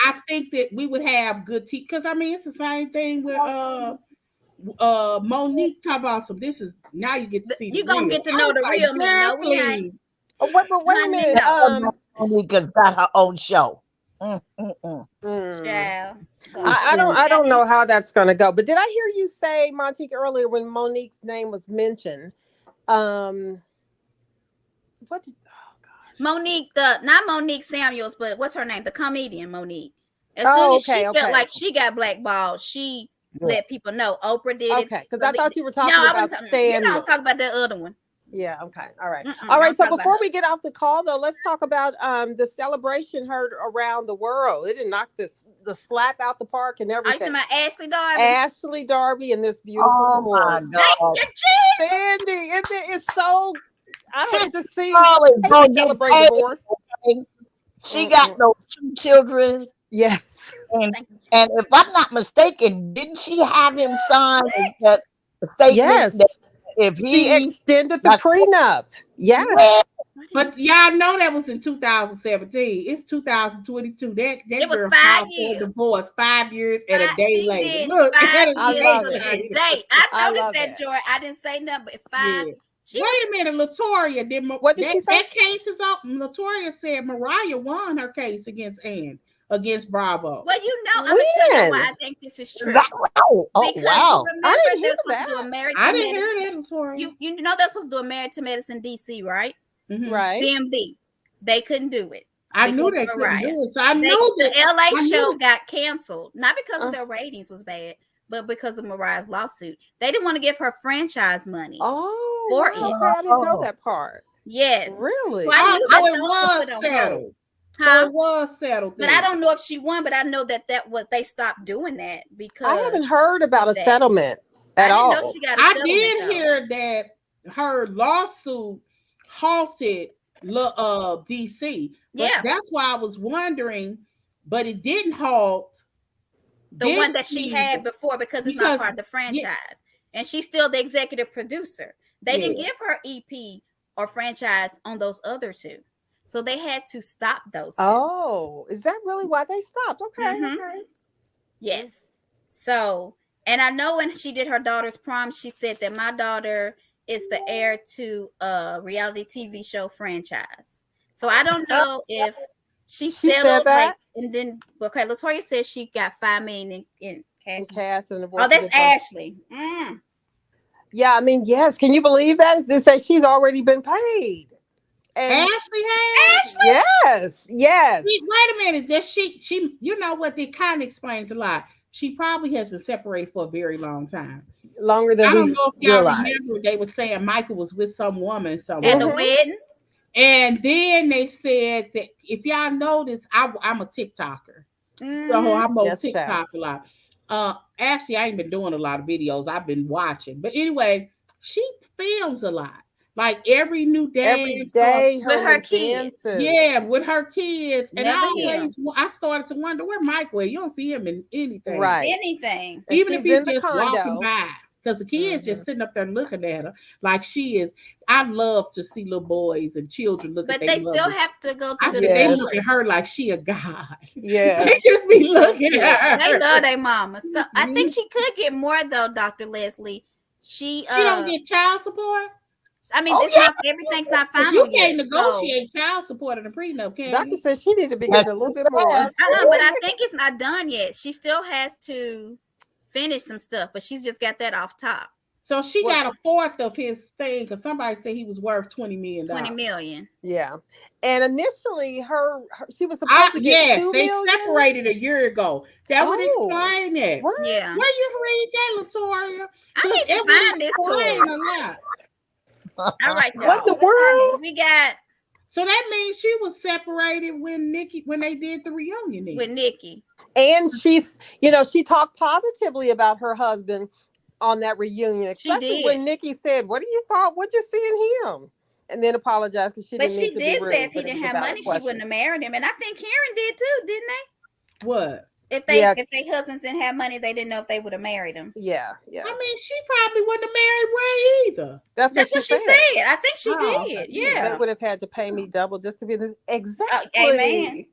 I think that we would have good tea, because I mean it's the same thing with Monique. Talk about some. This is now you get to see. You're gonna get to know the real me. No, we ain't. Wait a minute. Monique's got her own show. Yeah. I don't know how that's gonna go. But did I hear you say, Montique, earlier when Monique's name was mentioned? What did? Monique, not Monique Samuels, but what's her name? The comedian Monique. As soon as she felt like she got blackballed, she let people know. Oprah did it. Okay, because I thought you were talking about Samuel. You don't talk about that other one. Yeah, okay. All right. All right. So before we get off the call though, let's talk about the celebration heard around the world. It didn't knock the slap out the park and everything. Are you talking about Ashley Darby? Ashley Darby and this beautiful my God. Sandy, it's so I don't like to see celebrate divorce. She got those 2 children. Yes. And if I'm not mistaken, didn't she have him sign that statement that if he extended the prenup? Yeah. But y'all know that was in 2017. It's 2022. That it was girl 5 years. Divorce 5 years and a day later. Look, I love it. I noticed that, Joy. I didn't say nothing, but 5. Yeah. Wait a minute, Latoya. What did she say? That case is up. Latoya said Mariah won her case against Bravo. Well, you know, I'm gonna tell you why I think this is true. Is that right? Oh, wow. I didn't hear that. I didn't hear that, Latoya. You know they're supposed to do a Married to Medicine DC, right? Mm-hmm. Right. DMV. They couldn't do it. I knew they couldn't do it. So I knew the LA show got canceled, not because of their ratings was bad, but because of Mariah's lawsuit. They didn't want to give her franchise money. For it. I didn't know that part. Yes. Really? So I knew it was settled. So it was settled. But I don't know if she won, but I know that what they stopped doing that because I haven't heard about a settlement at all. I did hear that her lawsuit halted DC. Yeah. That's why I was wondering, but it didn't halt the one that she had before because it's not part of the franchise. Yeah. And she's still the executive producer. They didn't give her EP or franchise on those other 2. So they had to stop those 2. Oh, is that really why they stopped? Okay. Okay. Yes. So, and I know when she did her daughter's prom, she said that my daughter is the heir to a reality TV show franchise. So I don't know if she settled that. And then, okay, Latoya said she got $5 million in cash. And that's Ashley. Yeah, I mean, yes. Can you believe that? They say she's already been paid. And Ashley has. yes, yes. Wait a minute. Does she? You know what? It kind of explains a lot. She probably has been separated for a very long time. Longer than I don't we know if y'all realize. remember they were saying Michael was with some woman At the somewhere. wedding. And then they said that if y'all notice, I'm a TikToker. So I'm on Yes, child. TikTok a lot. Actually, I ain't been doing a lot of videos. I've been watching. But anyway, she films a lot. Like every new Every dance or day, With her her kids. dances. yeah, with her kids. And Never hear I started to wonder where Mike was. You don't see him in anything. Right. anything. And Even if she's he's in the just walking condo. by. Because the kids just sitting up there looking at her like she is. I love to see little boys and children look at But their they still mothers. have to go I through said the they Yes. look at her like she a god. Yeah. They just be looking cute. at her. They love their mama. So I think Mhm. she could get more though, Dr. Leslie. She She don't get child support. I mean Oh it's yeah, not everything's not 'Cause final you yet. can't So negotiate child support in a prenup, can Doctor you? says she needs to be that's getting a little bit more. but I think it's not done yet. She still has to finish some stuff, but she's just got that off top. So she What? got a fourth of his thing because somebody said he was worth $20 million. 20 million. Yeah. And initially she was supposed to get Yes, 2 they million. separated a year ago. That would Oh, explain it. what? Yeah. Where you read that, Latoya? I Because need to it would find this explain story. a lot. All right, What y'all. the What time is it? world? We got So that means she was separated when they did the reunion. Then. with Nikki. And she's, she talked positively about her husband on that reunion, She especially did. when Nikki said, "What do you thought? What'd you see in him?" And then apologized because she But didn't she mean to be did rude. say if he but it didn't was a have valid money, she question. wouldn't have married him. And I think Karen did too, didn't they? What? If Yeah. they husbands didn't have money, they didn't know if they would have married him. Yeah. I mean, she probably wouldn't have married Ray either. That's what she said. I think she Oh, did. okay. Yeah. They would have had to pay me double just to be this. Exactly. Amen.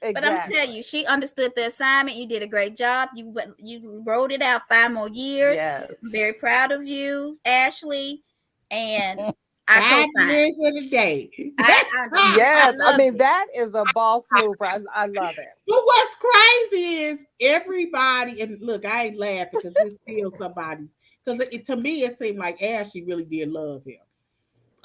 Exactly. But I'm telling you, she understood the assignment. You did a great job. You wrote it out 5 more years. Yes. I'm very proud of you, Ashley. And I 5 co-sign. years in a day. Yes. I love mean, it. that is a boss move. I love it. But what's crazy is everybody, and look, I ain't laughing because this still somebody's. Because to me, it seemed like Ashley really did love him.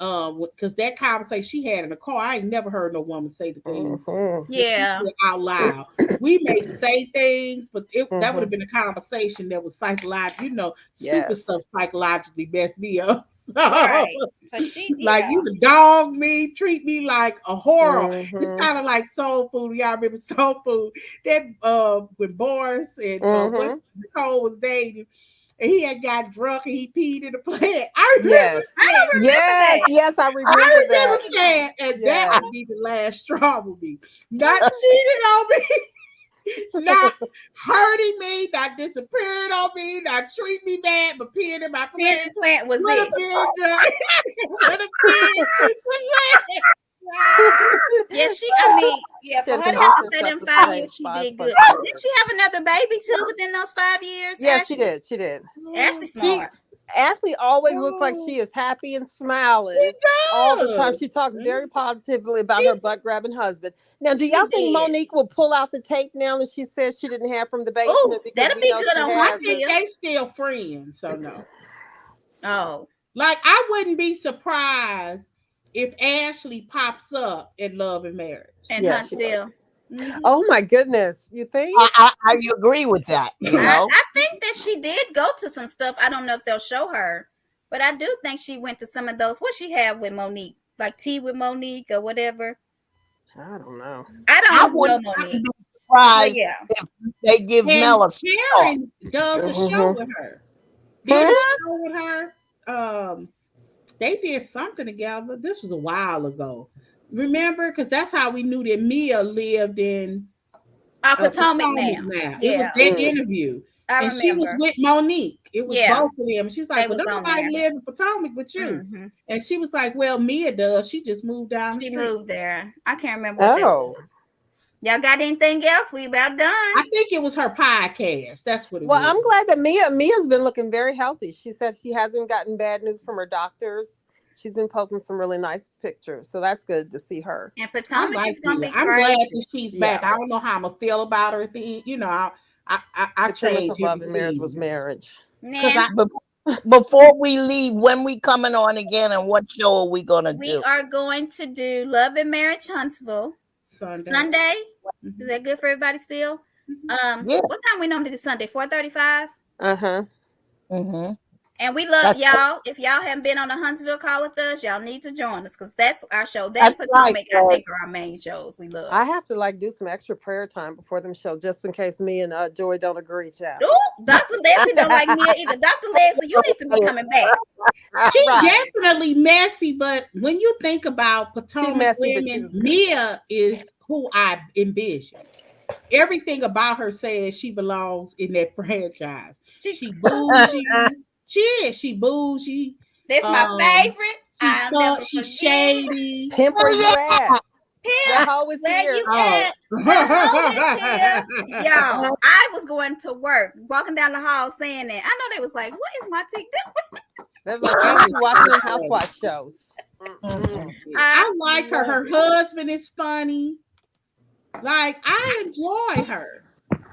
Because that conversation she had in the car, I ain't never heard no woman say the things that she Yeah. said out loud. We may say things, but that would have been a conversation that was psychological. Stupid Yes. stuff psychologically messed me up. Right. So she did. Like you the dog me, treat me like a horror. It's Mhm. kind of like soul food. Y'all remember soul food? That with Boris and Mhm. Nicole was dating, and he had got drunk and he peed in the plant. I remember Yes. I don't remember Yes. that. Yes. I remember I that. remember saying, and Yes. that would be the last straw with me. Not cheating on me, not hurting me, not disappearing on me, not treat me bad, but peeing in my plant. Penny plant was Would have it. been the would have been the last. Yeah, I mean, yeah, for her to Should've have been to say them such a 5 years, she five did plus good. years. Did she have another baby too within those 5 years? Yeah, Ashley? she did. She did. Ashley She smart. Ashley always looks like she is happy and smiling She all the time. does. She talks very positively about her butt grabbing husband. Now, do She y'all think did. Monique will pull out the tape now that she says she didn't have from the Oh, basement? Because that'll we be know good she on I her has think it. still. they still friends, so no. Oh, Like I wouldn't be surprised if Ashley pops up in Love and Marriage. and Yeah, she Huntsville. Oh my goodness! You think? I agree with that. You know, I think that she did go to some stuff. I don't know if they'll show her, but I do think she went to some of those. What she had with Monique, like tea with Monique or whatever. I don't know. I I don't know wouldn't Monique. be But surprised yeah, if they give And Mel a spot. Karen does a show with her. Did a show with her. They did something together. This was a while ago. Remember? Because that's how we knew that Mia lived in Potomac Potomac now. now. It was Yeah, that interview. I And she was remember. with Monique. It was Yeah, both of them. She was like, they well, was don't on nobody there. live in Potomac but you. hmm And she was like, well, Mia does. She just moved down the She street. moved there. I can't remember what that Oh, was. Y'all got anything else? We about done. I think it was her podcast. That's what it well, was. I'm glad that Mia's been looking very healthy. She said she hasn't gotten bad news from her doctors. She's been posting some really nice pictures, so that's good to see her. And I Potomac like is gonna Mia. be I'm great. glad that she's back. Yeah. I don't know how I'm gonna feel about her. I The premise change of every Love and Marriage was season. marriage. Because Nah. But before we leave, when we coming on again, and what show are we gonna We do? are going to do Love and Marriage Huntsville Sunday. Is that good for everybody still? Yeah. What time we normally do Sunday? 4:35. Uh-huh. Mm-hmm. And we love That's y'all. If y'all haven't been on the Huntsville call with us, y'all need to join us because that's our show. That's That right, Potomac, I think, are our main shows we love. I have to like do some extra prayer time before them show, just in case me and Joy don't agree, child. Ooh, Dr. Leslie don't like me either. Dr. Leslie, you need to be coming back. She's Right. definitely messy, but when you think about Potomac messy, but she women, was good. Mia is who I envision. Everything about her says she belongs in that franchise. She bougie. She bougie. That's my favorite. I'll never She's forget. shady. Pimp, where you at? Pimp, That hoe is where here. you Oh. at? The hoe is here. Y'all, I was going to work, walking down the hall saying that. I know they was like, what is my Tik doing? There's like, why you watching them housewife shows? I like her. Her husband is funny. Like, I enjoy her.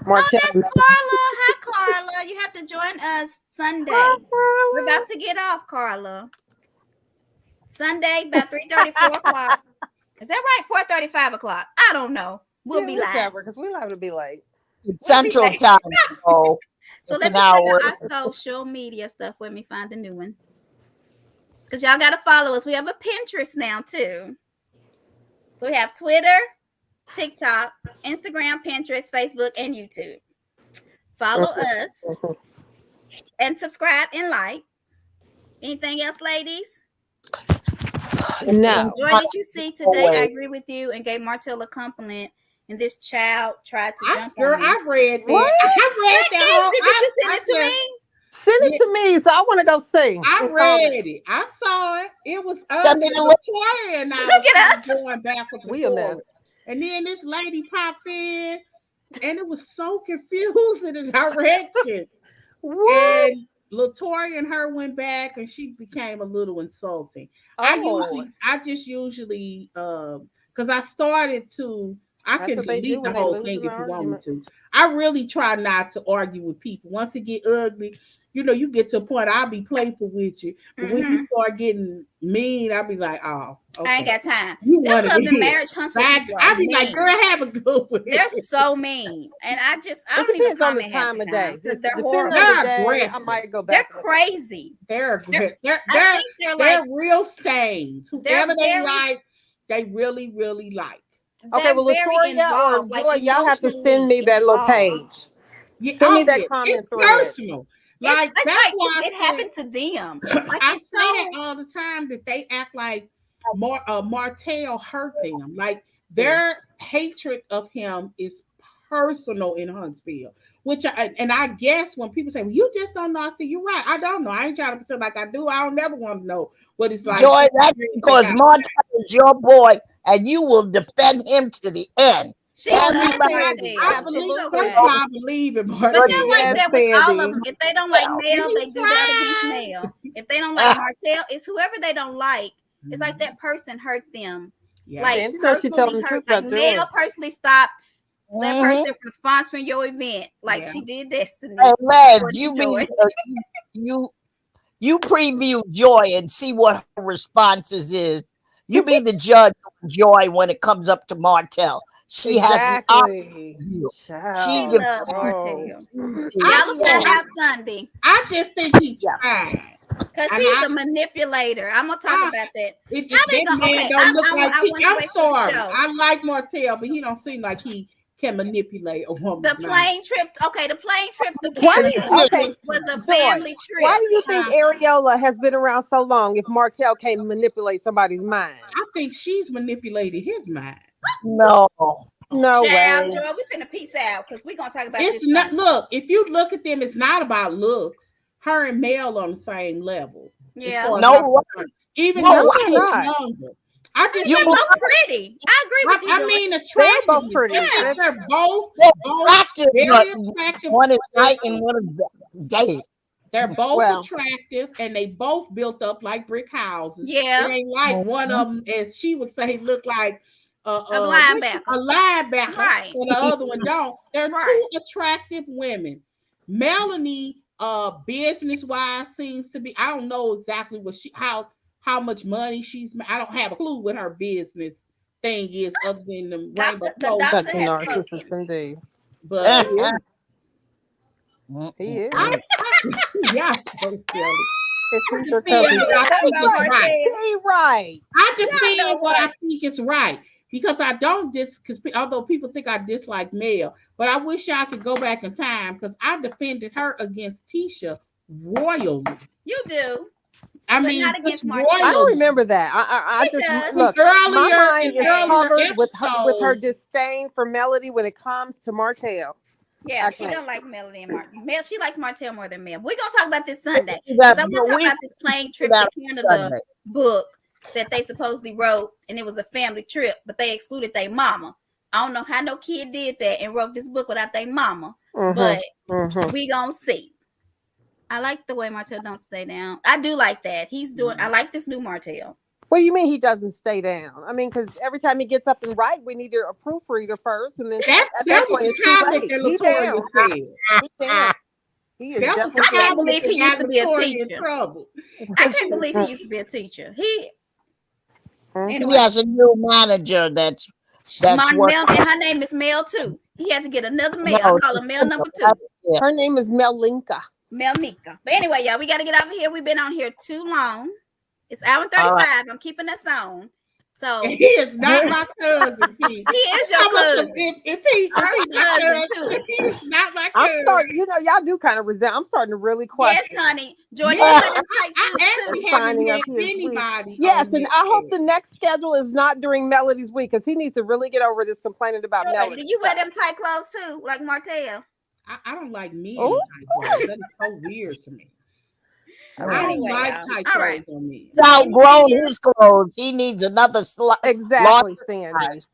Martell. That's Carla. Hi, Carla. You have to join us Sunday. We're about to get off, Carla. Sunday, about 3:30, 4 o'clock. Is that right? 4:30, 5 o'clock. I don't know. We'll be live. because we liable to be late. Central Time. So So it's let an me hour. tell you our social media stuff. Let me find the new one. Because y'all got to follow us. We have a Pinterest now, too. So we have Twitter, TikTok, Instagram, Pinterest, Facebook, and YouTube. Follow us and subscribe and like. Anything else, ladies? No. Joy, did you see today? I agree with you and gave Martell a compliment. And this child tried to jump on me. I read that. What? I read that. Did you send it to me? Send it to me, so I want to go see. I read it. I saw it. It was Send me the link. Latoya and I Look at was us. going backwards and We a mess. forwards. And then this lady popped in, and it was so confused in the direction. What? And Latoya and her went back, and she became a little insulting. Oh. I just usually because I started to. I That's can what they do delete the when they whole lose thing an if you want me argument. to. I really try not to argue with people. Once it get ugly, you get to a point. I'll be playful with you, but when you start getting mean, I'll be like, oh, okay. I ain't got time. You Them want Love to and Marriage Huntsville people are I'll be like, mean. girl, have a good one. They're so mean, and I It don't even depends on the comment half time the of day. because Just they're depending horrible. on the They're day, I aggressive. might go They're back. crazy. They're I think they're they're like real stains. Whoever they very- like, they really, really like. Okay, they're well, very Latoya or involved, like Joy, y'all have to send me that little page. Yeah, Send me that obvious. comment It's thread. personal. Like It's that's like why it happened to them. Like I it's say so that all the time that they act like Martell hurt them. Like their hatred of him is personal in Huntsville. I guess when people say, "Well, you just don't know," I say, "You're right. I don't know. I ain't trying to pretend like I do. I don't never want to know what it's like." Joy, that's because Martell is your boy, and you will defend him to the end. she loves Sandy. Martell. I believe So that's bad. why I believe in But Martell. they're like Yes, that with all of Sandy. them. If they don't like Mel, they do that against tried. Mel. If they don't like Martell, it's whoever they don't like. It's like that person hurt them. Yeah. Like Sandy knows she telling the truth like about Mel Joy. personally stopped that Mhm. person from sponsoring your event, like Yeah. she did Destiny. Hey, Les, According you to be Joy. you preview Joy and see what her responses is. You be the judge of Joy when it comes up to Martell. She has the Exactly. view. Child. She She gives loves Oh. Martell. I Y'all will find think- out Sunday I just think he Yeah. tried. because And he's a manipulator. I'm gonna talk I- about that. It, How they that go- man okay, don't look like I he, want to I'm wait for the sorry. show. I like Martell, but he don't seem like he can manipulate a woman. The plane trip. Okay, the plane trip to Why do Canada you, okay, was a Joy, family trip. why do you think Areola has been around so long if Martell can't manipulate somebody's mind? I think she's manipulated his mind. no. No Child, way. Joy, we finna peace out because we're gonna talk about It's this. not. Sunday. Look, if you look at them, it's not about looks. Her and Mel on the same level. Yeah. As far as No I'm way. concerned. Even No though way. she's They're not. younger. They're both pretty. I agree with you. I Joy. mean, They're attractive. both pretty. Yes, they're both They're attractive, but very attractive. one is night and one is day. They're both Well. attractive, and they both built up like brick houses. Yeah. It ain't like one of them, as she would say, look like a linebacker. a linebacker, Right. and the other one don't. They're Right. two attractive women. Melanie business wise seems to be. I don't know exactly what how much money she's. I don't have a clue what her business thing is other than the rainbow The clothes. Such doctor a has narcissist spoken. indeed. But He is. He is. yeah, so silly. If I he's your defend cousin. what I think No, is Martell. right. He right. I Y'all know defend what I what? think is right because I don't because although people think I dislike Mel, but I wish y'all could go back in time because I defended her against Tisha royally. You do. I But mean, not just against Martell. I don't royally. remember that. I He just does. look. My Earlier, mind is earlier covered with her episodes, disdain for Melody when it comes to Martell. Yeah, she Okay. don't like Melody and Martin. Mel, she likes Martell more than Mel. We're gonna talk about this Sunday See because that, I want but to talk we about this plane trip that to Canada Sunday. book that they supposedly wrote, and it was a family trip, but they excluded their mama. I don't know how no kid did that and wrote this book without their mama, but we gonna see. I like the way Martell don't stay down. I do like that. He's doing. I like this new Martell. What do you mean he doesn't stay down? I mean, because every time he gets up and write, we need a proofreader first, and then at that that was point it's the too comment late. that He Latoya down. said. He down. He is That was the I can't comment believe that he used got to be a Latoya in teacher. trouble. I can't believe he used to be a teacher. He He anyway. has a new manager that's My working. Mel, and her name is Mel too. He had to get another Mel. No, I call her Mel number 2. Yeah. Her name is Melinka. Melnika. But anyway, y'all, we got to get out of here. We've been on here too long. It's hour and 35. All right. I'm keeping us on. So He is not my cousin, Keith. he is your cousin. If he my cousin, cousin, he's not my I'm cousin. starting, y'all do kind of resent. I'm starting to really question. Yes, honey. Jordan, Yeah, you let him take I you actually too. haven't Finding met up his week. anybody. Yes, on and this I hope page. the next schedule is not during Melody's week because he needs to really get over this complaining about Jordan, Melody. do you wear them tight clothes too, like Martell? I don't like men Oh. in tight clothes. That is so weird to me. I don't Anyway, like y'all. tight All clothes right. on me. He's outgrown his clothes. He needs another Exactly, Sandy. size.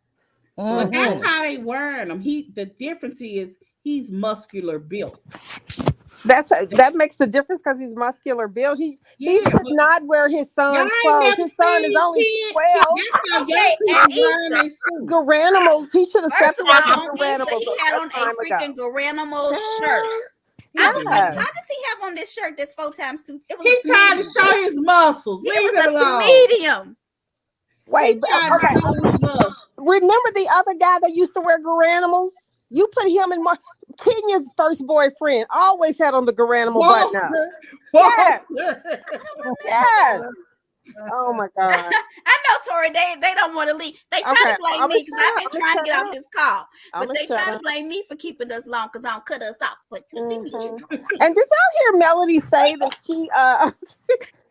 But that's Mhm. how they wearing them. The difference is he's muscular built. That makes the difference because he's muscular built. He should but not wear his son's y'all ain't clothes. never His son is seen only kids. 12. That's how Okay, young at people wearing Easter. their suits. Garanimals. He should have First of all, separated on Easter, Garanimals he had on a time ago. freaking Garanimal shirt. Yes. I was like, how does he have on this shirt that's 4 times 2? It was He's a trying to medium. show his muscles. It Leave was it a alone. medium. Wait, He's trying to show his muscles. remember the other guy that used to wear Garanimals? You put him in Kenya's first boyfriend always had on the Garanimal button up. Yes. Yes. Oh my God. I know, Tori. They don't want to leave. They try to blame me because I've been trying to get off this call, but they try to blame me for keeping us long because I don't cut us off. But And did y'all hear Melody say that she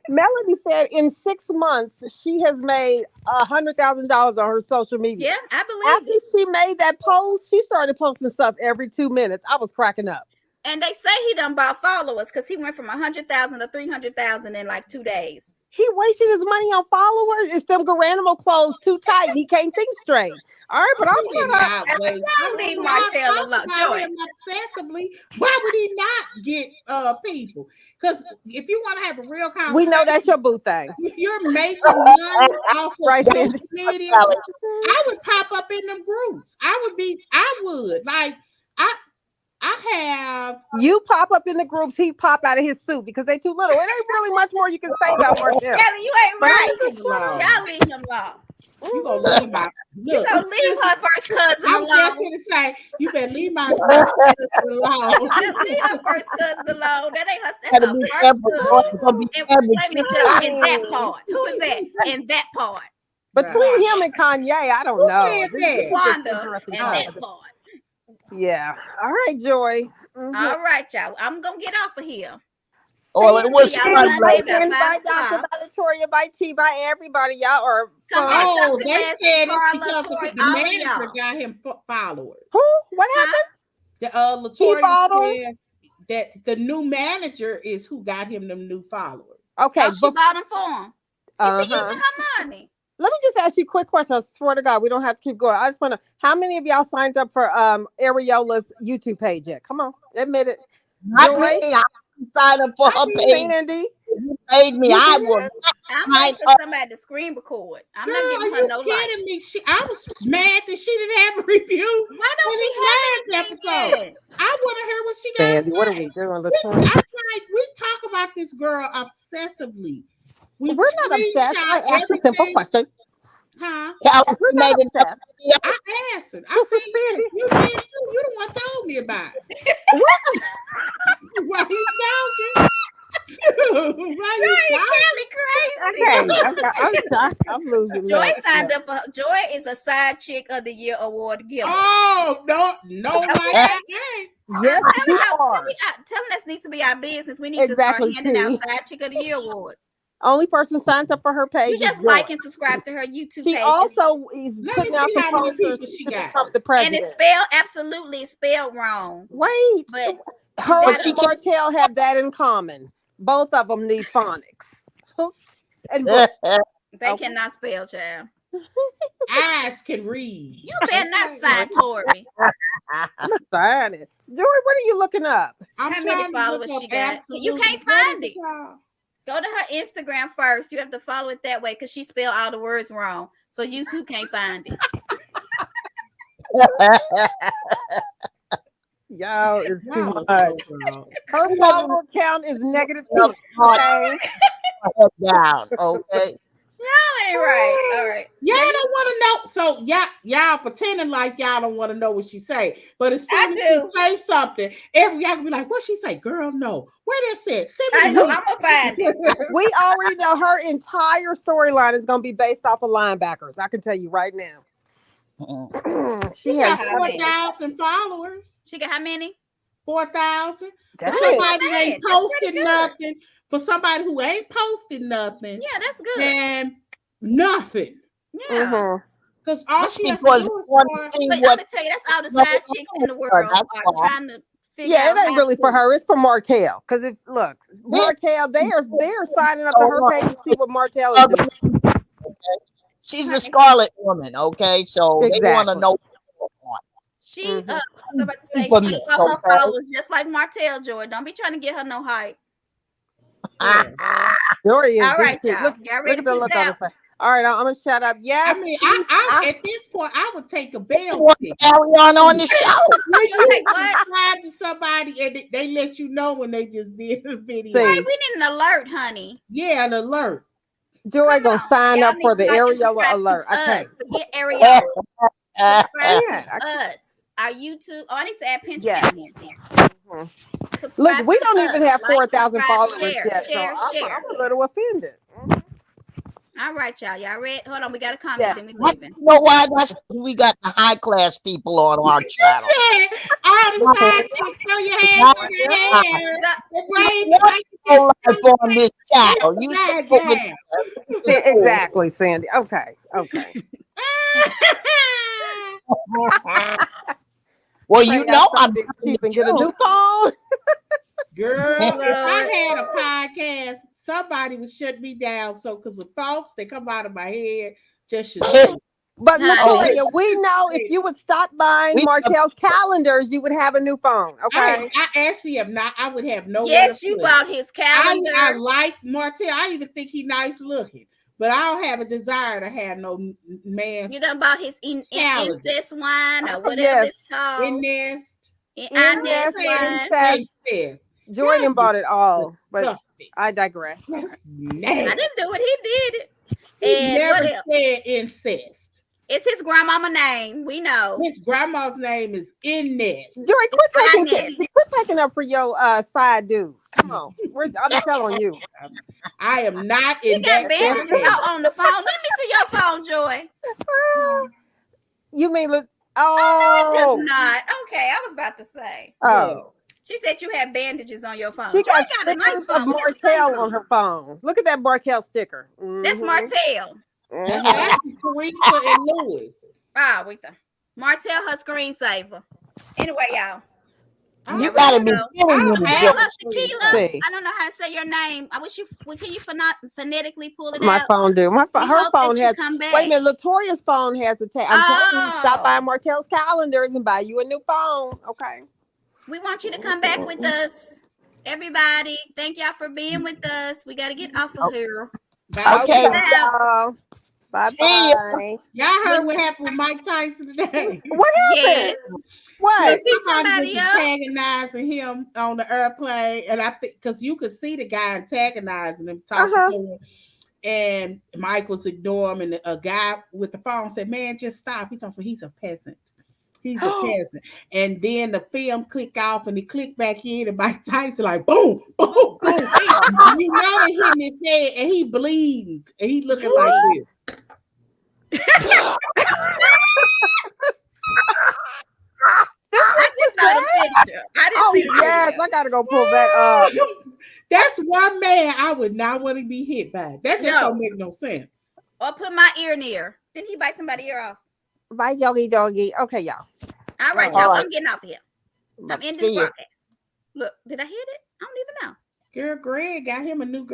Melody said in 6 months she has made $100,000 on her social media. Yeah, I believe After she made that post, she started posting stuff every 2 minutes. I was cracking up. And they say he done bought followers because he went from 100,000 to 300,000 in like 2 days. He wasted his money on followers. It's them Garanimal clothes too tight. He can't think straight. All right, but I'm Y'all leave Martell alone. Joy. Obsessively. Why would he not get people? Because if you want to have a real conversation, we know that's your boo thing. If you're making money off of Right, social Sandy. media, I would pop up in them groups. I would. Like, I have. You pop up in the groups, he pop out of his suit because they too little. It ain't really much more you can say about Martell. Kelly, you ain't right. Y'all leave him alone. You gonna leave my You gonna leave her first cousin I'm alone. just gonna say you better leave my cousin alone. Leave her first cousin alone. That ain't her. Gotta That's her be first careful. cousin. Gonna be And careful. let me tell you, in that part. Who is that? In that part. Between him and Kanye, I don't Who know. said This that? is Wanda interesting in times. that part. Yeah. All right, Joy. Mhm. All right, y'all. I'm gonna get off of here. Oh, it was Y'all fun, Monday right? about 5 Invite Dr. o'clock. by Latoya, by T, by everybody. Y'all are Come fun. on. Oh, Dr. they Leslie, said it's Carla, because Tori, the all of manager y'all. got him followers. Who? What happened? The He bought her? Latoya said that the new manager is who got him them new followers. Okay. Oh, she bought them for him. Is he Uh-huh. using her money? Let me just ask you a quick question. I swear to God, we don't have to keep going. I just want to, how many of y'all signed up for Ariola's YouTube page yet? Come on, admit it. Not Joy? me. I didn't sign up for her page. Sandy? You paid me. You I did? will not I'm sign waiting for up. somebody to screen record. I'm Girl, not are giving you her no light. kidding me? I was mad that she didn't have a review. Why don't for she this have last anything episode. yet? I want to hear what she got Sandy, to what are say. we doing? I'm Latoya? trying like we talk about this girl obsessively. We We're not obsessed. I screenshot asked a simple everything. question. Huh? Callie We're made not it. obsessed. I asked her. I said, yes, you did too. You the one told me about it. Why you talking? Why you Joy and talking? Kelly crazy. Okay, I'm losing. Joy that. signed up for Joy is a side chick of the year award giver. Oh, no, like that. Yes, you are. Telling us needs to be our business. We need Exactly, to start handing T. out side chick of the year awards. Only person signed up for her page. You is just Joy. like and subscribe to her YouTube She page. also is Let me putting out see some how many posters people she to got. become the and president. it's spelled absolutely spelled wrong. Wait, But her gotta- and Martell have that in common. Both of them need phonics. Hooks and books. they Okay. cannot spell, child. Eyes can read. You better not sign Tori. Sign it. Jory, what are you looking up? I'm How many trying to followers look she up got? absolute. You can't what find is it. called? Go to her Instagram first. You have to follow it that way because she spelled all the words wrong. So YouTube can't find it. Y'all is too Y'all much. so wrong. Her follower count is -2. Okay. Okay. Down. Okay. Y'all ain't right. All right. Y'all don't want to know. So y'all pretending like y'all don't want to know what she say. But as soon as she say something, y'all gonna be like, what she say? Girl, no. Where that said? I Send know. me I'm gonna find it. We already know her entire storyline is going to be based off of linebackers. I can tell you right now. She She got has 4,000 followers. She got how many? 4,000. For Dang. somebody who That's ain't pretty posted good. nothing. For somebody who ain't posted nothing. Yeah, that's good. And nothing. Yeah. Mhm. Because all That's she has to because do you is want to start. see But I'm what. gonna tell you, that's all the side chicks in the world That's are why. trying to figure Yeah, out. it ain't how really to for do it. her. It's for Martell. Because if look, Martell, they're signing up to her page to see what Martell is doing. She's a Scarlet Woman, okay? So they want to Exactly. know. She, Mhm. I was about to say, For she me, all her okay? followers just like Martell Joy. Don't be trying to get her no hype. Jory is All right, decent. y'all. Look, Y'all look ready at to the peace look on out? her face. All right, I'm gonna shut up. Yes, I mean, peace out. at this point, I would take a You bell want to stick. carry on the show. When You you take what? subscribe to somebody and they let you know when they just did a video. See. Right, we need an alert, honey. Yeah, an alert. Joy Come gonna on. sign Y'all up need for to the like and Ariella subscribe to alert. I us. can't. Forget Ariella. Subscribe Yeah, to us. Our YouTube. Oh, I need to add Pinterest Yes. in here. Mhm. Subscribe Look, we to don't us. even have Like, 4,000 subscribe, followers share, yet, so share. I'm a little offended. All right, y'all. Y'all ready? Hold on. We got a comment. Yeah. Then we You leaving. know why? That's we got the high class people on our channel. All the side chicks, throw your hands in your hair. The braids like No life on this channel. You bad still with down. Exactly, Sandy. Okay. Well, Pray you I know stop I'm being telling cheap the and get a truth. new phone. Girl, if I had a podcast, somebody would shut me down. So, because the thoughts that come out of my head just should stay. But Honey. Latoya, we know if you would stop buying We- Martell's calendars, you would have a new phone. Okay. I actually have not. I would have nowhere Yes, to you put it. bought his calendar. I like Martell. I even think he nice looking, but I don't have a desire to have no man You done bought his calendar. incest wine or whatever Yes. it's called. in nest. Incest wine. Incest. Jordan bought it all, but Disgusting. I digress. That's I nasty. didn't do it. He did it. He And never what else? said incest. It's his grandmama name. We know. His grandma's name is Inez. Joy, Finance. quit taking up for your side dudes. Come on. I'm telling you. I am not You in got that bandages category. out on the phone. Let me see your phone, Joy. You mean Does oh not. Okay, I was about to say. oh. She said you had bandages on your phone. She Joy got got a nice stickers of phone. We got the same Martell on phone. her phone. Look at that Martell sticker. That's Mhm. Martell. Mhm. That's Teresa and Lewis. Ah, wait the Martell, her screensaver. Anyway, y'all. You gotta be kidding me, I Joe. Shakila, Shakila. See. I don't know how to say your name. I wish you. Can you phonetically pull it My out? phone do. We Her hope phone that you has. come back. Wait a minute, Latoya's phone has the tag. I'm telling you, stop Oh. buying Martell's calendars and buy you a new phone. Okay. We want you to come back with us. Everybody, thank y'all for being with us. We got to get off of here. Bye. Okay. Y'all. Bye See ya. bye. Y'all heard what happened with Mike Tyson today? What happened? Yes. What? Beat Somebody somebody was up. antagonizing him on the airplane, and I think because you could see the guy antagonizing him, talking Uh-huh. to him, and Mike was ignoring him, and a guy with the phone said, "Man, just stop." He told me he's a peasant. He's a peasant. And then the film click off, and he clicked back in, and Mike Tyson like boom, boom, boom. You know they hitting his head, and he bleeding, and he looking like this. I just saw the picture. I didn't see the Yes, video. I gotta go pull that up. That's one man I would not want to be hit by. That just don't make no sense. Or put my ear near. Didn't he bite somebody's ear off? Bye, yogi doggy. Okay, y'all. All right, All y'all. right. I'm getting off here. I'm ending See the ya. broadcast. Look, did I hit it? I don't even know. Girl, Greg got him a new girl.